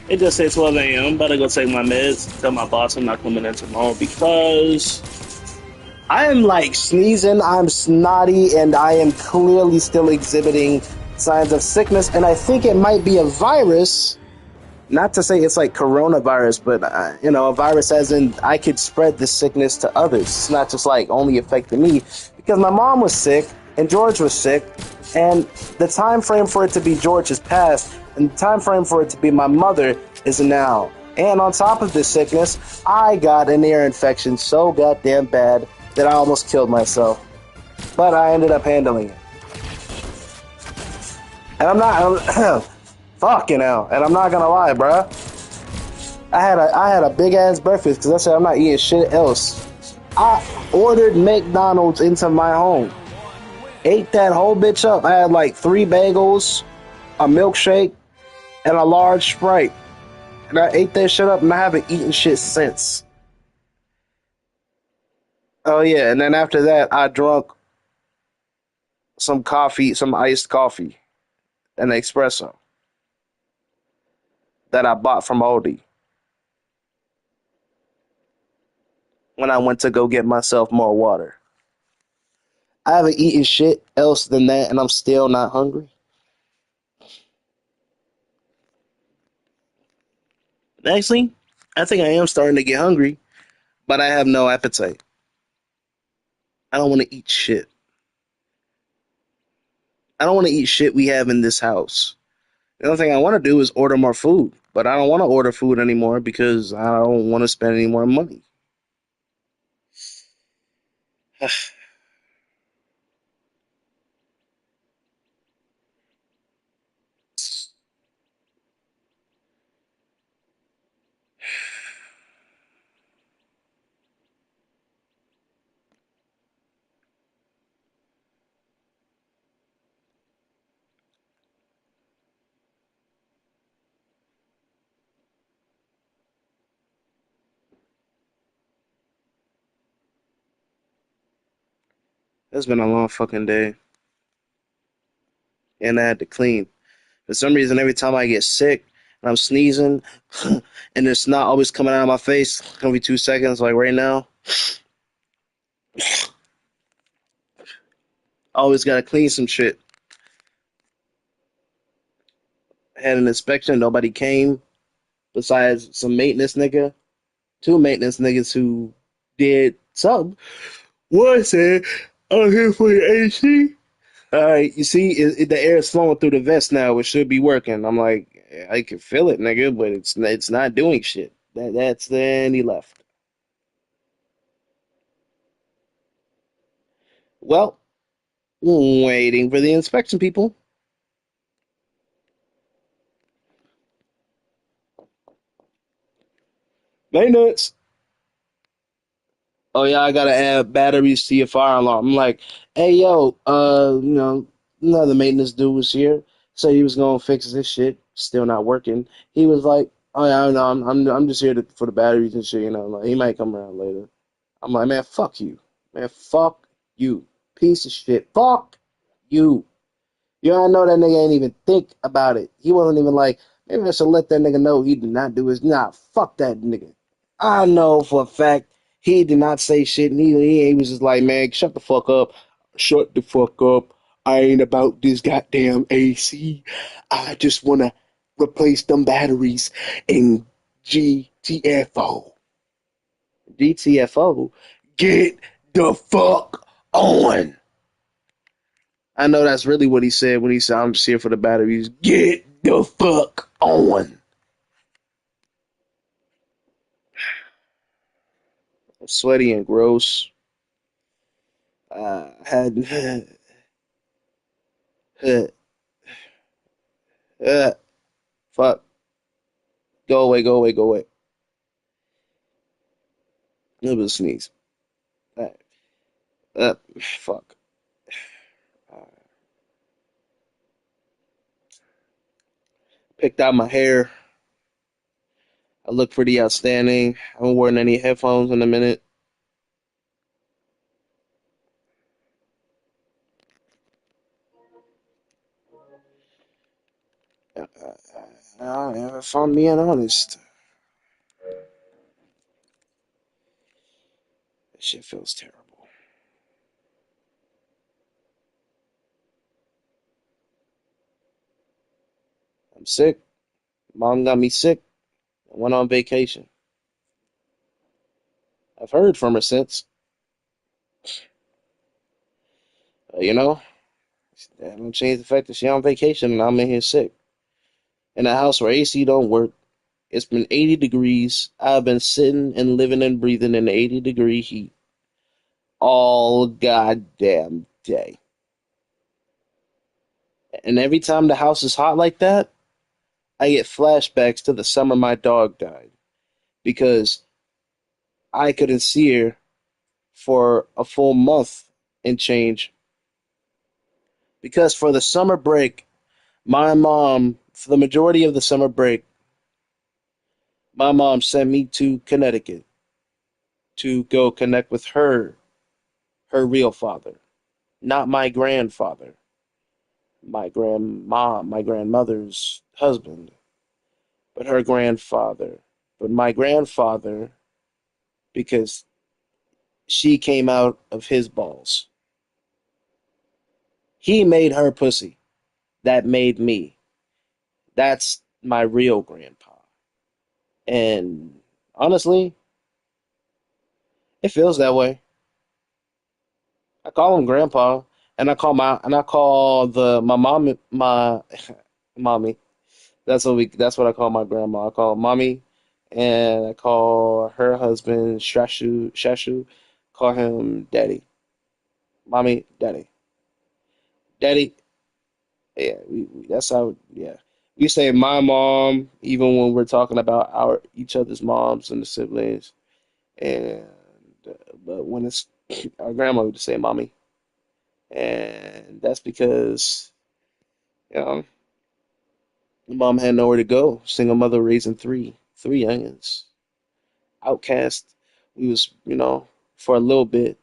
It just said 12 a.m. I'm about to go take my meds. Tell my boss I'm not coming in tomorrow because I am like sneezing, I'm snotty, and I am clearly still exhibiting signs of sickness, and I think it might be a virus. Not to say it's like coronavirus, but a virus as in I could spread this sickness to others. It's not just like only affecting me, because my mom was sick and George was sick, and the time frame for it to be George is past, and the time frame for it to be my mother is now. And on top of this sickness, I got an ear infection so goddamn bad that I almost killed myself. But I ended up handling it. And I'm fucking hell. And I'm not gonna lie, bruh. I had a big ass breakfast because I said I'm not eating shit else. I ordered McDonald's into my home. Ate that whole bitch up. I had like 3 bagels, a milkshake, and a large Sprite. And I ate that shit up and I haven't eaten shit since. Oh yeah, and then after that I drunk some coffee, some iced coffee, an espresso that I bought from Aldi when I went to go get myself more water. I haven't eaten shit else than that and I'm still not hungry. Actually, I think I am starting to get hungry, but I have no appetite. I don't want to eat shit. I don't want to eat shit we have in this house. The only thing I want to do is order more food, but I don't want to order food anymore because I don't want to spend any more money. It's been a long fucking day, and I had to clean. For some reason, every time I get sick and I'm sneezing, and it's not always coming out of my face every 2 seconds, like right now, I always gotta clean some shit. I had an inspection, nobody came besides some maintenance nigga, 2 maintenance niggas who did something. One said, I'm here for your AC. All right, you see, the air is flowing through the vest now. It should be working. I'm like, I can feel it, nigga, but it's not doing shit. Then he left. Well, waiting for the inspection, people. Maintenance. Oh yeah, I gotta add batteries to your fire alarm. I'm like, hey yo, another maintenance dude was here, so he was gonna fix this shit. Still not working. He was like, oh yeah, no, I'm just here for the batteries and shit. Like, he might come around later. I'm like, man, fuck you, man, fuck you, piece of shit, fuck you. You don't know that nigga ain't even think about it. He wasn't even like, maybe I should let that nigga know he did not do his. Nah, fuck that nigga. I know for a fact he did not say shit, and he was just like, man, shut the fuck up. Shut the fuck up. I ain't about this goddamn AC. I just wanna replace them batteries in GTFO. GTFO. Get the fuck on. I know that's really what he said when he said, "I'm just here for the batteries." Get the fuck on. I'm sweaty and gross. Had fuck. Go away, go away, go away. It was a sneeze. Uh, fuck. Uh, Picked out my hair. I look pretty outstanding. I haven't worn any headphones in a minute. If I'm being honest, this shit feels terrible. I'm sick. Mom got me sick. I went on vacation. I've heard from her since. You know, that don't change the fact that she on vacation and I'm in here sick. In a house where AC don't work. It's been 80 degrees. I've been sitting and living and breathing in 80-degree heat all goddamn day. And every time the house is hot like that, I get flashbacks to the summer my dog died because I couldn't see her for a full month and change. Because for the summer break, my mom, for the majority of the summer break, my mom sent me to Connecticut to go connect with her real father, not my grandfather, my grandmother's husband, but her grandfather. But my grandfather, because she came out of his balls. He made her pussy. That made me. That's my real grandpa. And honestly, it feels that way. I call him grandpa, and I call the my mom my mommy. That's what I call my grandma. I call her mommy, and I call her husband Shashu, call him daddy. Mommy, daddy. Daddy. Yeah, that's how yeah. We say my mom even when we're talking about our each other's moms and the siblings. And but when it's our grandma would just say mommy. And that's because, you know, mom had nowhere to go. Single mother raising three youngins. Outcast. We was, for a little bit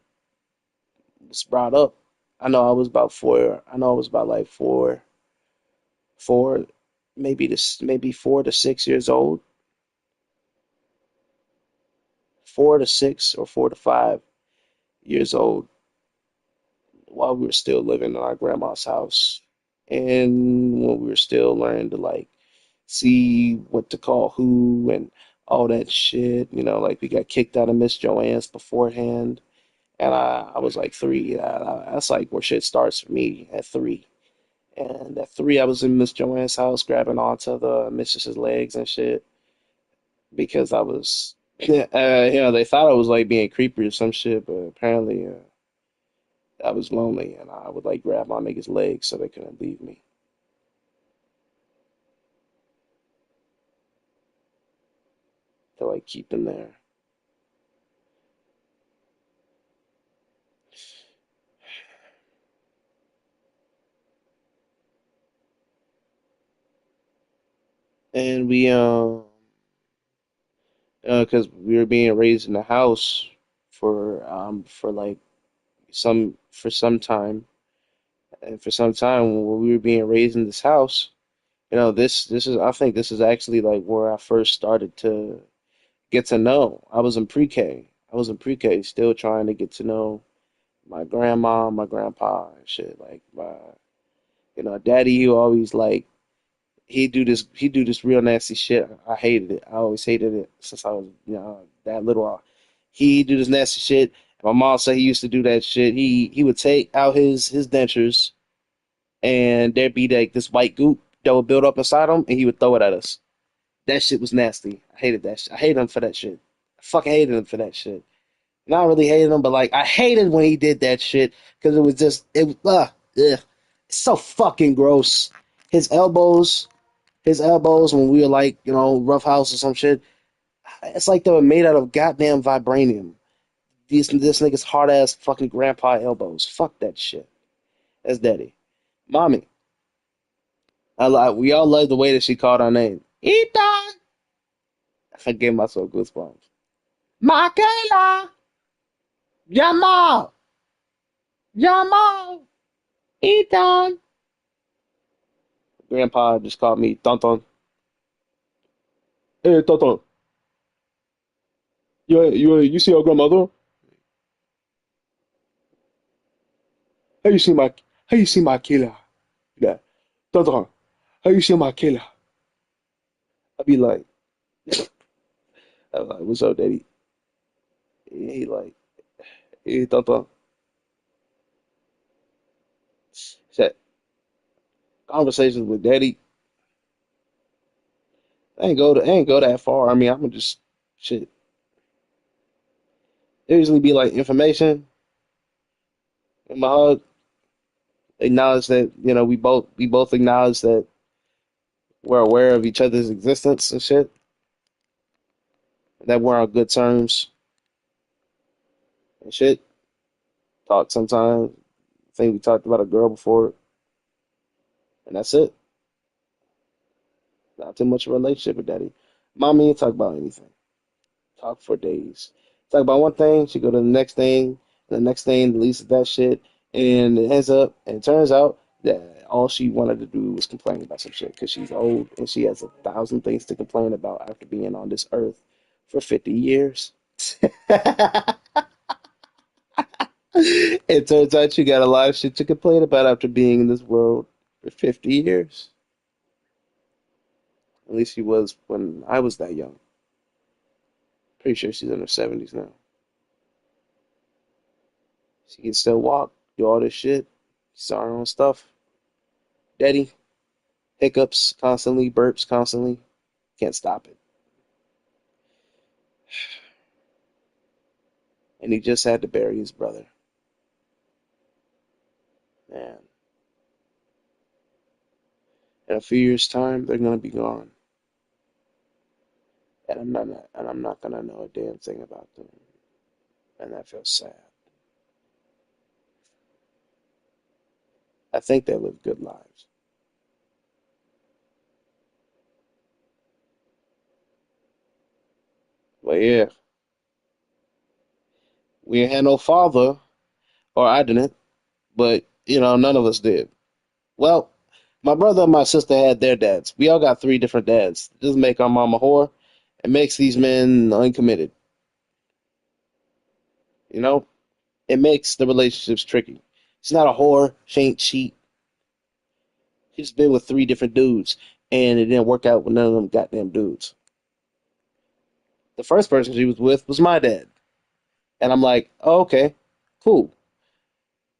was brought up. I know I was about four. I know I was about like four, maybe 4 to 6 years old, 4 to 6 or 4 to 5 years old, while we were still living in our grandma's house, and when we were still learning to like see what to call who and all that shit. Like we got kicked out of Miss Joanne's beforehand, and I was like three. That's like where shit starts for me at three. And at three, I was in Miss Joanne's house grabbing onto the mistress's legs and shit because I was, they thought I was like being creepy or some shit, but apparently I was lonely and I would like grab my niggas' legs so they couldn't leave me to like keep them there. And because we were being raised in a house for like some time, and for some time when we were being raised in this house, this is I think this is actually like where I first started to get to know. I was in pre-K. Still trying to get to know my grandma, my grandpa, and shit. Like my, daddy, he always like he do this real nasty shit. I hated it. I always hated it since I was that little. He do this nasty shit. My mom said he used to do that shit. He would take out his dentures and there'd be like this white goop that would build up inside him, and he would throw it at us. That shit was nasty. I hated that shit. I hated him for that shit. I fucking hated him for that shit. Not really hated him, but like I hated when he did that shit because it was just ugh. It's so fucking gross. His elbows, his elbows when we were like rough house or some shit. It's like they were made out of goddamn vibranium. This nigga's hard ass fucking grandpa elbows. Fuck that shit. That's daddy. Mommy. We all love the way that she called our name. Ethan. I gave myself goosebumps. Michaela. Jamal. Jamal. Ethan. Grandpa just called me Tonton. Hey, Tonton. You see your grandmother? How you see my killer? Yeah. Tonton. How you see my killer? I'd be like, what's up, daddy? He like, hey, Tonton. Said, conversations with daddy. I ain't go that far. I mean, I'm gonna just shit. There usually be like information in my hug. Acknowledge that we both acknowledge that we're aware of each other's existence and shit. That we're on good terms and shit. Talk sometimes. I think we talked about a girl before, and that's it. Not too much of a relationship with daddy. Mommy ain't talk about anything. Talk for days. Talk about one thing, she go to the next thing, and the next thing deletes that shit, and it turns out that all she wanted to do was complain about some shit because she's old and she has 1,000 things to complain about after being on this earth for 50 years. It turns out she got a lot of shit to complain about after being in this world for 50 years. At least she was when I was that young. Pretty sure she's in her 70s now. She can still walk, do all this shit. She's on her own stuff. Daddy, hiccups constantly, burps constantly. Can't stop it. And he just had to bury his brother. Man. In a few years' time, they're gonna be gone. And I'm not gonna know a damn thing about them. And that feels sad. I think they live good lives. But yeah, we ain't had no father, or I didn't, but none of us did. Well, my brother and my sister had their dads. We all got three different dads. It doesn't make our mom a whore. It makes these men uncommitted. You know, it makes the relationships tricky. She's not a whore. She ain't cheat. She's been with three different dudes, and it didn't work out with none of them goddamn dudes. The first person she was with was my dad, and I'm like, oh, okay, cool.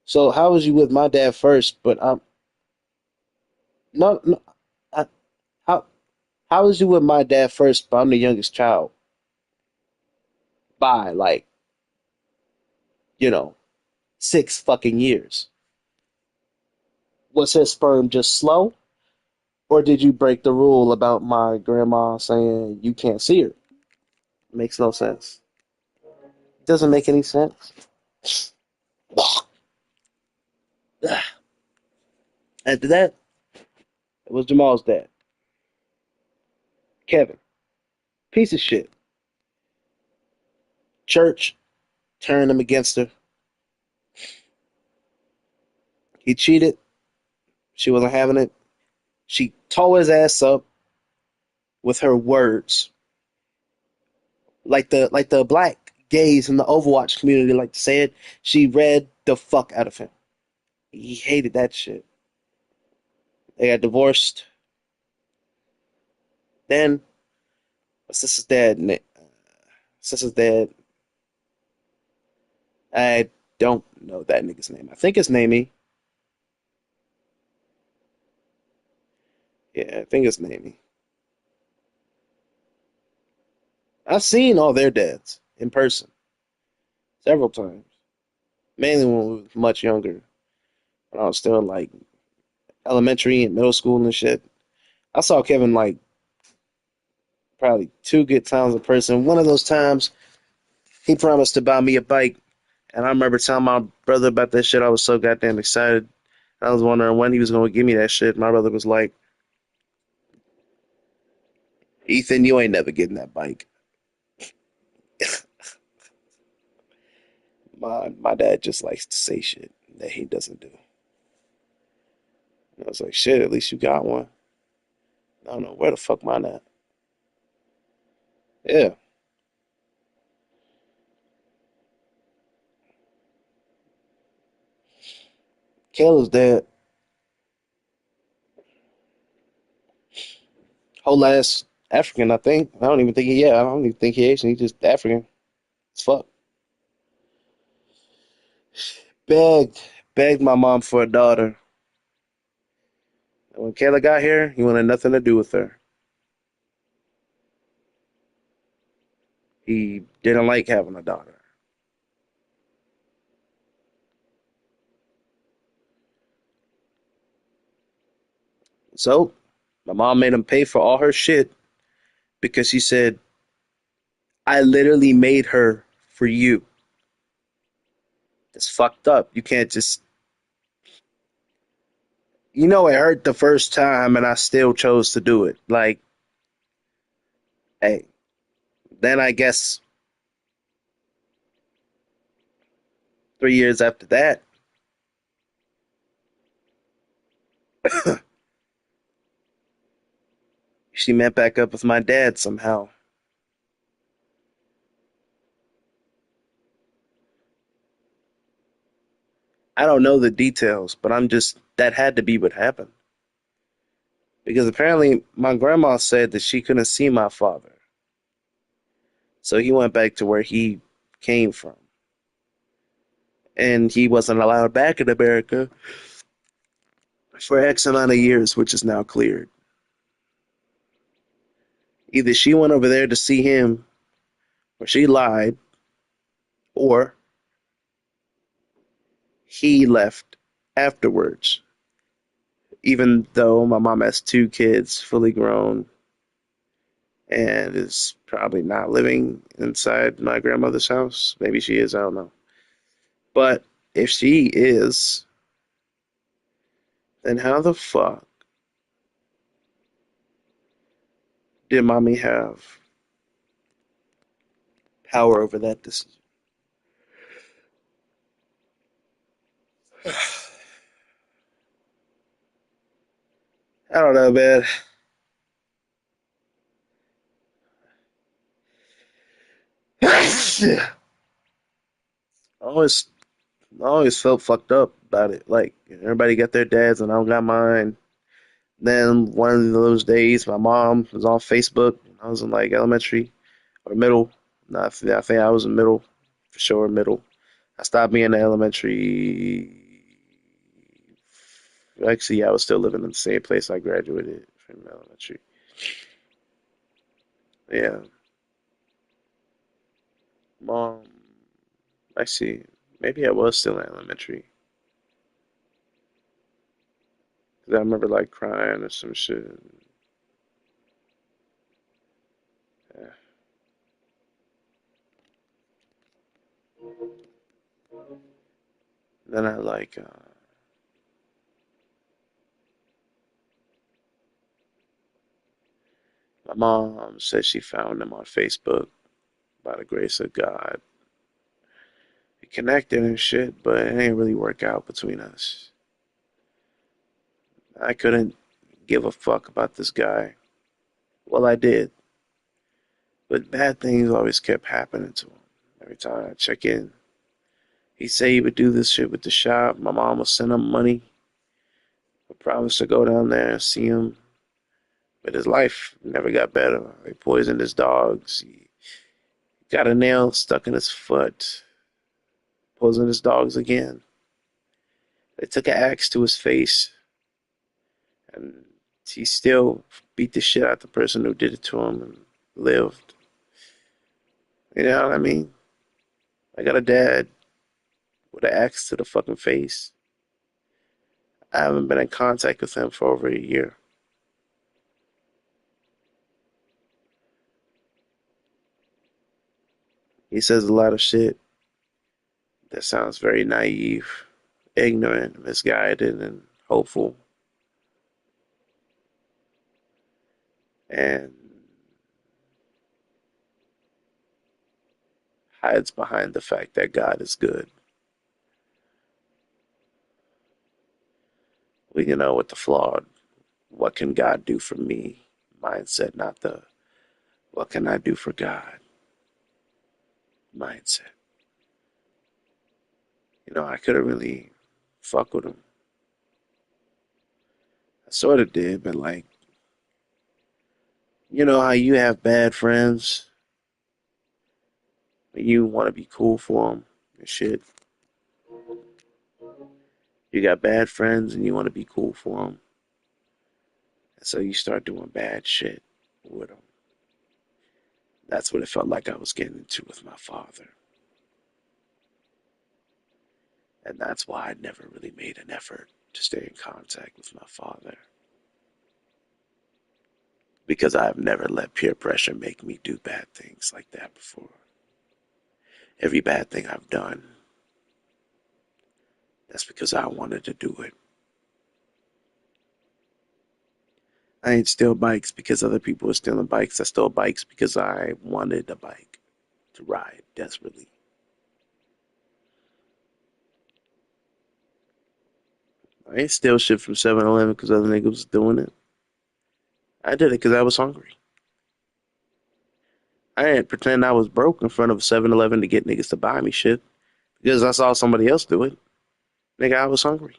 So how was you with my dad first? But I'm no, no. I, how how was you with my dad first? But I'm the youngest child by like 6 fucking years. Was his sperm just slow, or did you break the rule about my grandma saying you can't see her? Makes no sense. Doesn't make any sense. After that, it was Jamal's dad, Kevin. Piece of shit. Church turned him against her. He cheated. She wasn't having it. She tore his ass up with her words, like the black gays in the Overwatch community like to say it. She read the fuck out of him. He hated that shit. They got divorced. Then my sister's dad. I don't know that nigga's name. I think it's Namey. Yeah, I think it's Namey. I've seen all their dads in person several times. Mainly when we were much younger. When I was still in like elementary and middle school and shit. I saw Kevin like probably two good times in person. One of those times he promised to buy me a bike. And I remember telling my brother about that shit. I was so goddamn excited. I was wondering when he was going to give me that shit. My brother was like, Ethan, you ain't never getting that bike. My dad just likes to say shit that he doesn't do. And I was like, shit, at least you got one. I don't know where the fuck mine at. Yeah. Kayla's dad, whole ass African, I think. I don't even think he Asian. He's just African. It's fuck. Begged, begged my mom for a daughter. And when Kayla got here, he wanted nothing to do with her. He didn't like having a daughter. So my mom made him pay for all her shit because she said, I literally made her for you. It's fucked up. You can't just, it hurt the first time and I still chose to do it. Like, hey, then I guess 3 years after that, she met back up with my dad somehow. I don't know the details, but that had to be what happened. Because apparently my grandma said that she couldn't see my father. So he went back to where he came from. And he wasn't allowed back in America for X amount of years, which is now cleared. Either she went over there to see him, or she lied, or he left afterwards. Even though my mom has two kids, fully grown, and is probably not living inside my grandmother's house. Maybe she is, I don't know. But if she is, then how the fuck did mommy have power over that decision? I don't know, man. I always, I always felt fucked up about it. Like everybody got their dads, and I don't got mine. Then one of those days, my mom was on Facebook. I was in like elementary or middle. No, I think I was in middle, for sure, middle. I stopped being in elementary. Actually, I was still living in the same place I graduated from elementary. Yeah, mom. I see. Maybe I was still in elementary. 'Cause I remember like crying or some shit. Yeah. Then I like my mom said she found him on Facebook by the grace of God. We connected and shit, but it ain't really work out between us. I couldn't give a fuck about this guy. Well, I did, but bad things always kept happening to him. Every time I check in, He said he would do this shit with the shop. My mom would send him money. I promised to go down there and see him. But his life never got better. They poisoned his dogs. He got a nail stuck in his foot. Poisoned his dogs again. They took an axe to his face. And he still beat the shit out of the person who did it to him and lived. You know what I mean? I got a dad with an axe to the fucking face. I haven't been in contact with him for over a year. He says a lot of shit that sounds very naive, ignorant, misguided, and hopeful. And hides behind the fact that God is good. We you know with the flawed, what can God do for me mindset, not the what can I do for God mindset. You know, I could have really fuck with him. I sort of did, but like, you know how you have bad friends and you want to be cool for them and shit. You got bad friends and you want to be cool for them. And so you start doing bad shit with them. That's what it felt like I was getting into with my father. And that's why I never really made an effort to stay in contact with my father. Because I've never let peer pressure make me do bad things like that before. Every bad thing I've done, that's because I wanted to do it. I ain't steal bikes because other people were stealing bikes. I stole bikes because I wanted a bike to ride desperately. I ain't steal shit from 7-Eleven because other niggas was doing it. I did it because I was hungry. I didn't pretend I was broke in front of 7-Eleven to get niggas to buy me shit because I saw somebody else do it. Nigga, I was hungry.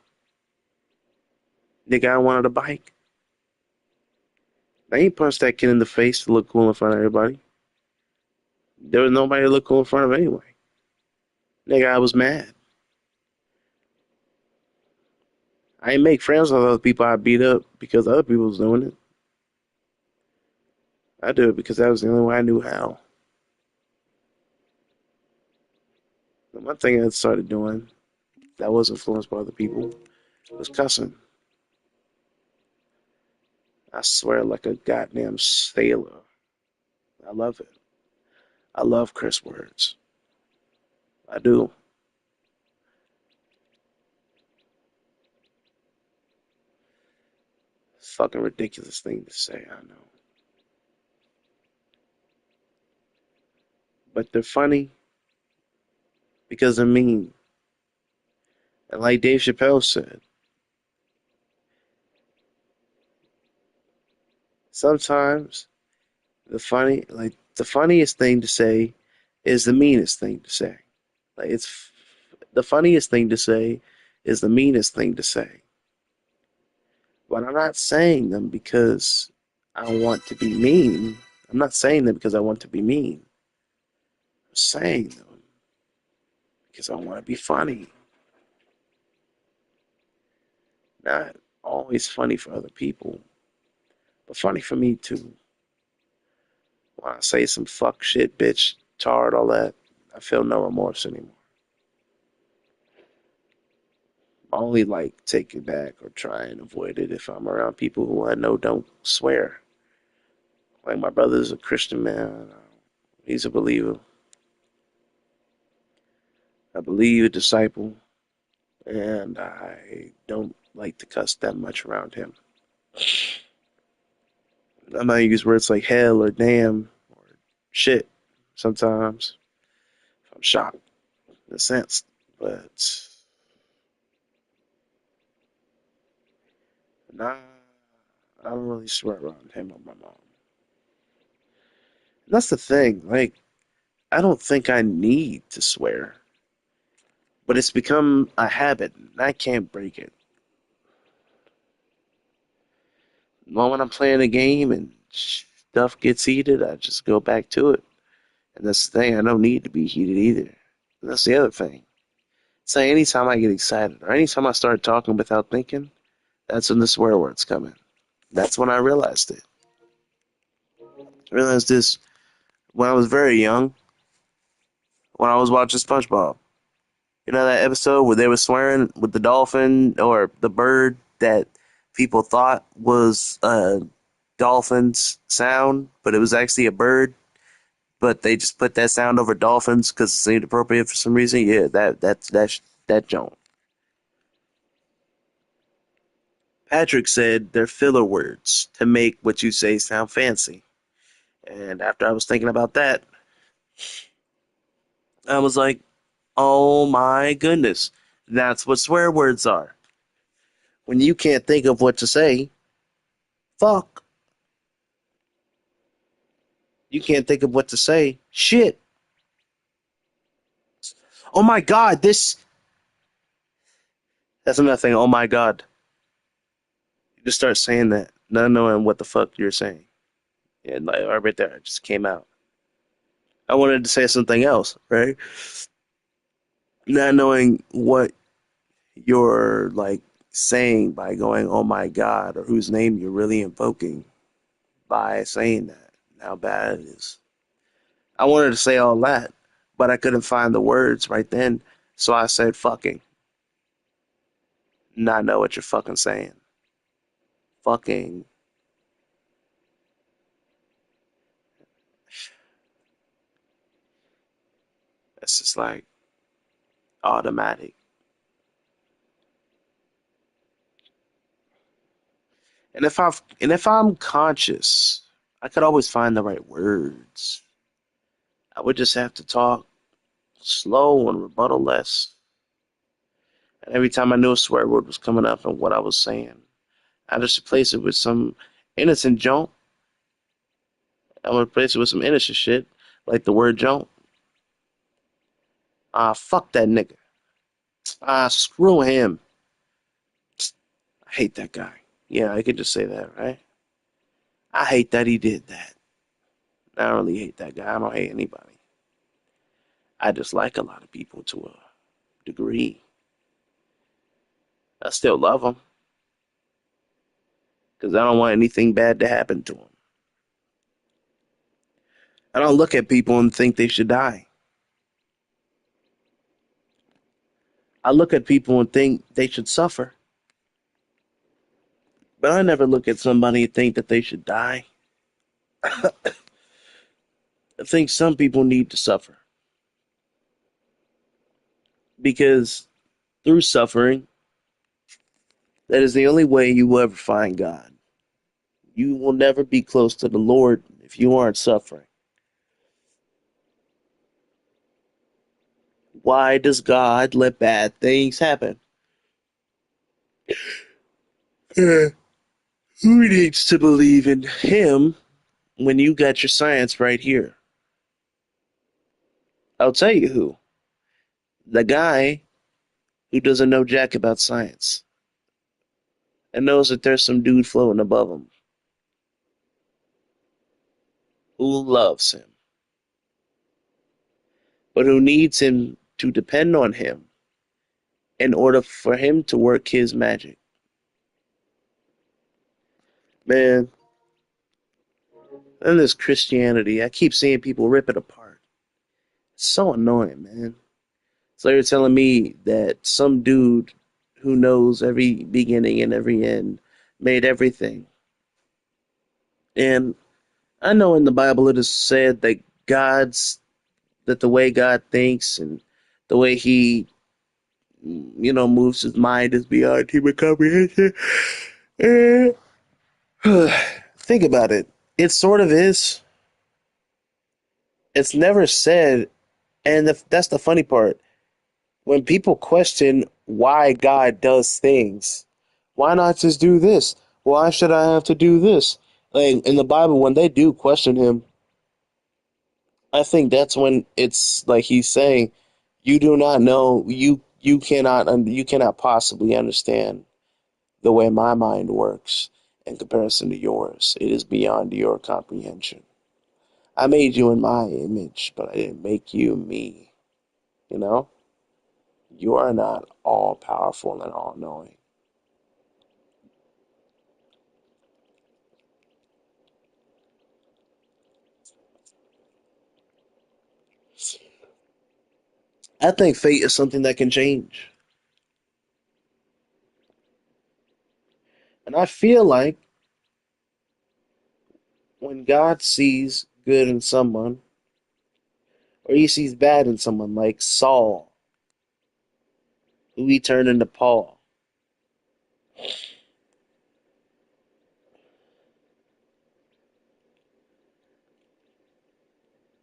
Nigga, I wanted a bike. I ain't punched that kid in the face to look cool in front of everybody. There was nobody to look cool in front of anyway. Nigga, I was mad. I ain't make friends with other people I beat up because other people was doing it. I did it because that was the only way I knew how. And one thing I started doing that was influenced by other people was cussing. I swear like a goddamn sailor. I love it. I love curse words. I do. It's a fucking ridiculous thing to say, I know. But they're funny because they're mean. And like Dave Chappelle said, sometimes the funniest thing to say is the meanest thing to say. Like it's the funniest thing to say is the meanest thing to say. But I'm not saying them because I want to be mean. I'm not saying them because I want to be mean. I'm saying them because I want to be funny. Not always funny for other people, but funny for me too. When I say some fuck shit, bitch, tard, all that, I feel no remorse anymore. I only like take it back or try and avoid it if I'm around people who I know don't swear. Like my brother's a Christian man. He's a believer. I believe a disciple, and I don't like to cuss that much around him. I might use words like hell or damn or shit sometimes. I'm shocked in a sense, but nah, I don't really swear around him or my mom. That's the thing. Like, I don't think I need to swear But it's become a habit, and I can't break it. The moment I'm playing a game and stuff gets heated, I just go back to it. And that's the thing, I don't need to be heated either. And that's the other thing. So anytime I get excited or anytime I start talking without thinking, that's when the swear words come in. That's when I realized it. I realized this when I was very young, when I was watching SpongeBob. You know that episode where they were swearing with the dolphin or the bird that people thought was a dolphin's sound, but it was actually a bird. But they just put that sound over dolphins because it seemed appropriate for some reason. Yeah, that joint. Patrick said they're filler words to make what you say sound fancy. And after I was thinking about that, I was like, oh my goodness, that's what swear words are. When you can't think of what to say, fuck. You can't think of what to say, shit. Oh my god, this. That's another thing, oh my god. You just start saying that, not knowing what the fuck you're saying. And like, right there, it just came out. I wanted to say something else, right? Not knowing what you're like saying by going, oh my god, or whose name you're really invoking by saying that, and how bad it is. I wanted to say all that, but I couldn't find the words right then, so I said fucking. Not know what you're fucking saying. Fucking. It's just like automatic. And if I'm conscious, I could always find the right words. I would just have to talk slow and rebuttal less. And every time I knew a swear word was coming up and what I was saying, I just replace it with some innocent junk. I would replace it with some innocent shit, like the word junk. Ah, fuck that nigga. Ah, screw him. I hate that guy. Yeah, I could just say that, right? I hate that he did that. I don't really hate that guy. I don't hate anybody. I dislike a lot of people to a degree. I still love them because I don't want anything bad to happen to them. I don't look at people and think they should die. I look at people and think they should suffer. But I never look at somebody and think that they should die. I think some people need to suffer. Because through suffering, that is the only way you will ever find God. You will never be close to the Lord if you aren't suffering. Why does God let bad things happen? Who needs to believe in Him when you got your science right here? I'll tell you who. The guy who doesn't know jack about science and knows that there's some dude floating above him who loves him, but who needs him to depend on him in order for him to work his magic. Man, in this Christianity, I keep seeing people rip it apart. It's so annoying, man. So you're telling me that some dude who knows every beginning and every end made everything. And I know in the Bible it is said that that the way God thinks and the way he, moves his mind is beyond human comprehension. And think about it. It sort of is. It's never said, and that's the funny part. When people question why God does things, why not just do this? Why should I have to do this? Like in the Bible, when they do question him, I think that's when it's like he's saying, "You do not know. you cannot possibly understand the way my mind works in comparison to yours. It is beyond your comprehension. I made you in my image, but I didn't make you me. You know? You are not all powerful and all knowing. I think fate is something that can change. And I feel like when God sees good in someone, or he sees bad in someone, like Saul, who he turned into Paul,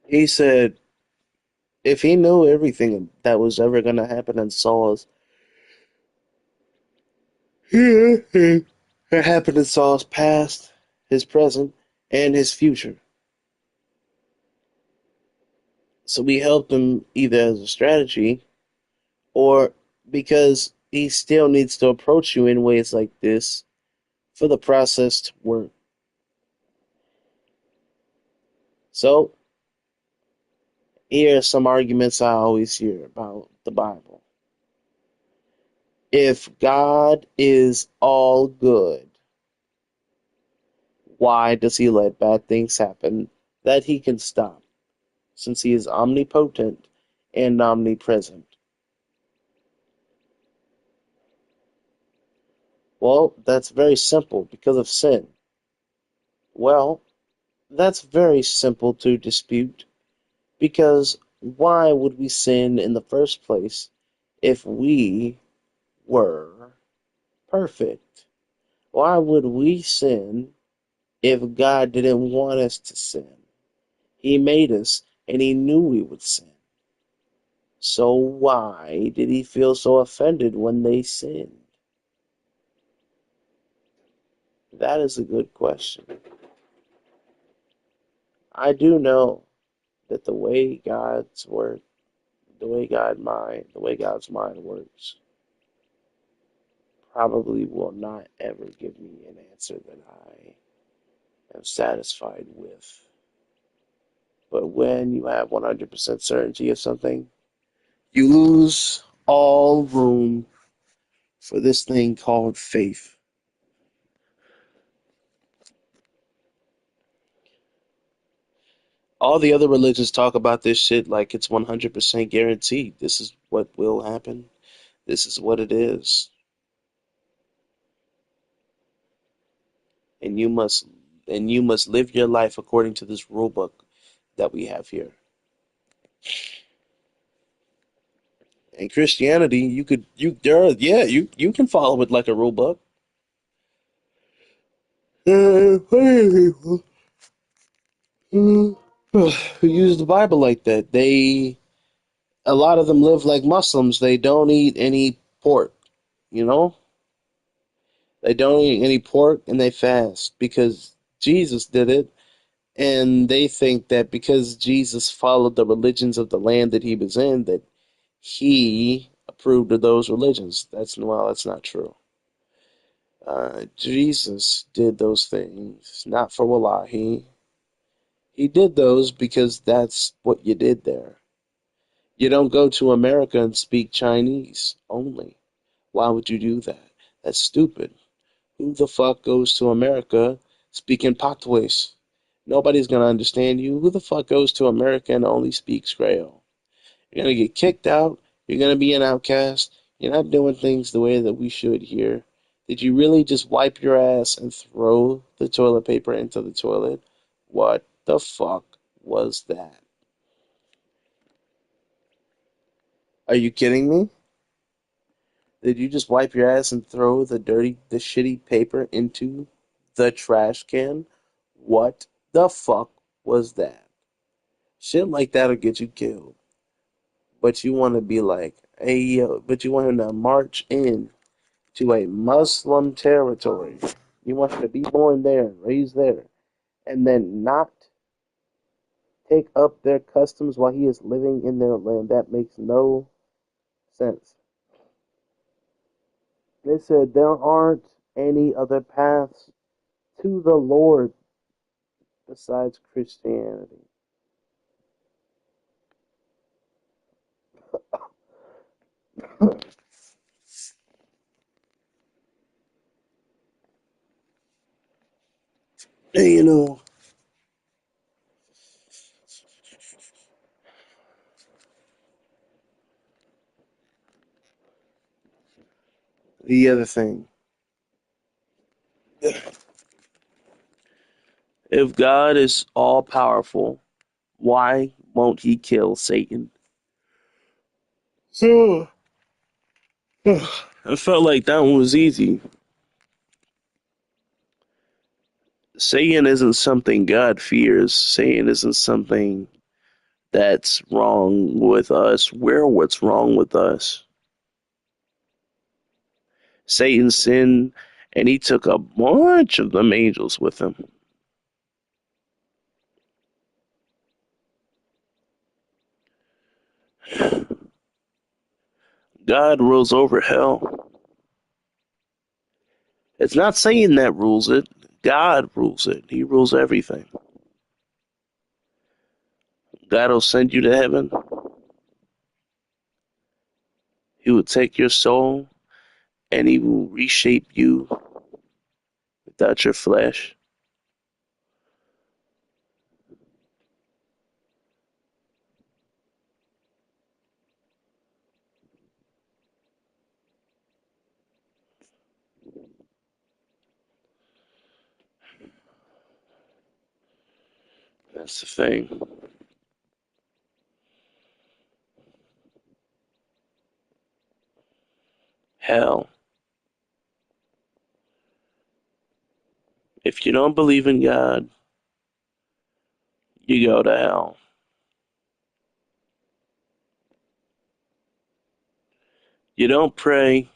he said if he knew everything that was ever going to happen in Saul's, it happened in Saul's past, his present, and his future. So we helped him either as a strategy or because he still needs to approach you in ways like this for the process to work. So here are some arguments I always hear about the Bible. If God is all good, why does he let bad things happen that he can stop, since he is omnipotent and omnipresent? Well, that's very simple because of sin. Well, that's very simple to dispute because why would we sin in the first place if we were perfect? Why would we sin if God didn't want us to sin? He made us and he knew we would sin. So why did he feel so offended when they sinned? That is a good question. I do know that the way God's mind works, probably will not ever give me an answer that I am satisfied with. But when you have 100% certainty of something, you lose all room for this thing called faith. All the other religions talk about this shit like it's 100% guaranteed. This is what will happen. This is what it is. And you must live your life according to this rule book that we have here. In Christianity, you can follow it like a rule book. People who use the Bible like that, a lot of them live like Muslims. They don't eat any pork, you know? They don't eat any pork and they fast because Jesus did it. And they think that because Jesus followed the religions of the land that he was in, that he approved of those religions. That's not true. Jesus did those things, not for Wallahi. He did those because that's what you did there. You don't go to America and speak Chinese only. Why would you do that? That's stupid. Who the fuck goes to America speaking patois? Nobody's gonna understand you. Who the fuck goes to America and only speaks Creole? You're gonna get kicked out. You're gonna be an outcast. You're not doing things the way that we should here. Did you really just wipe your ass and throw the toilet paper into the toilet? What the fuck was that? Are you kidding me? Did you just wipe your ass and throw the shitty paper into the trash can? What the fuck was that? Shit like that'll get you killed. But you want to be like, hey, yo, but you want to march in to a Muslim territory. You want to be born there, raised there, and then not take up their customs while he is living in their land. That makes no sense. They said there aren't any other paths to the Lord besides Christianity. And, the other thing, if God is all powerful, why won't he kill Satan? So, I felt like that one was easy. Satan isn't something God fears. Satan isn't something that's wrong with us. We're what's wrong with us. Satan sinned, and he took a bunch of them angels with him. God rules over hell. It's not Satan that rules it. God rules it. He rules everything. God will send you to heaven. He will take your soul and he will reshape you without your flesh. That's the thing. Hell. If you don't believe in God, you go to hell. You don't pray,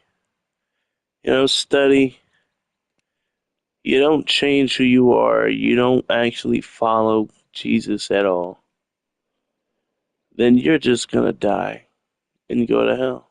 you don't study, you don't change who you are, you don't actually follow Jesus at all, then you're just gonna die and go to hell.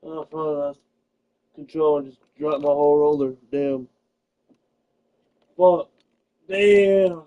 Oh, fuck. Control and just drop my whole roller. Damn. Fuck. Damn.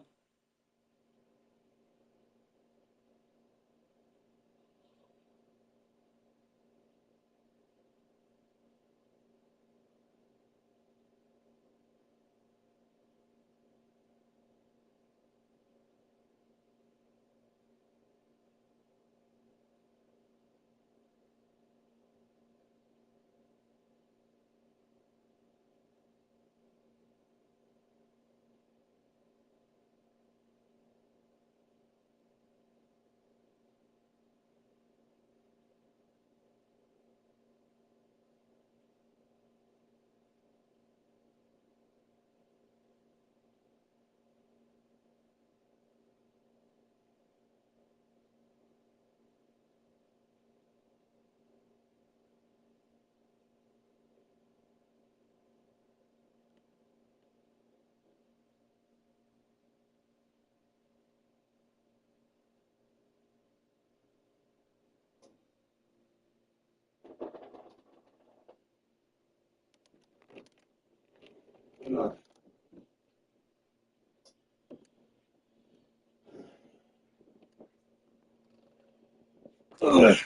Ugh.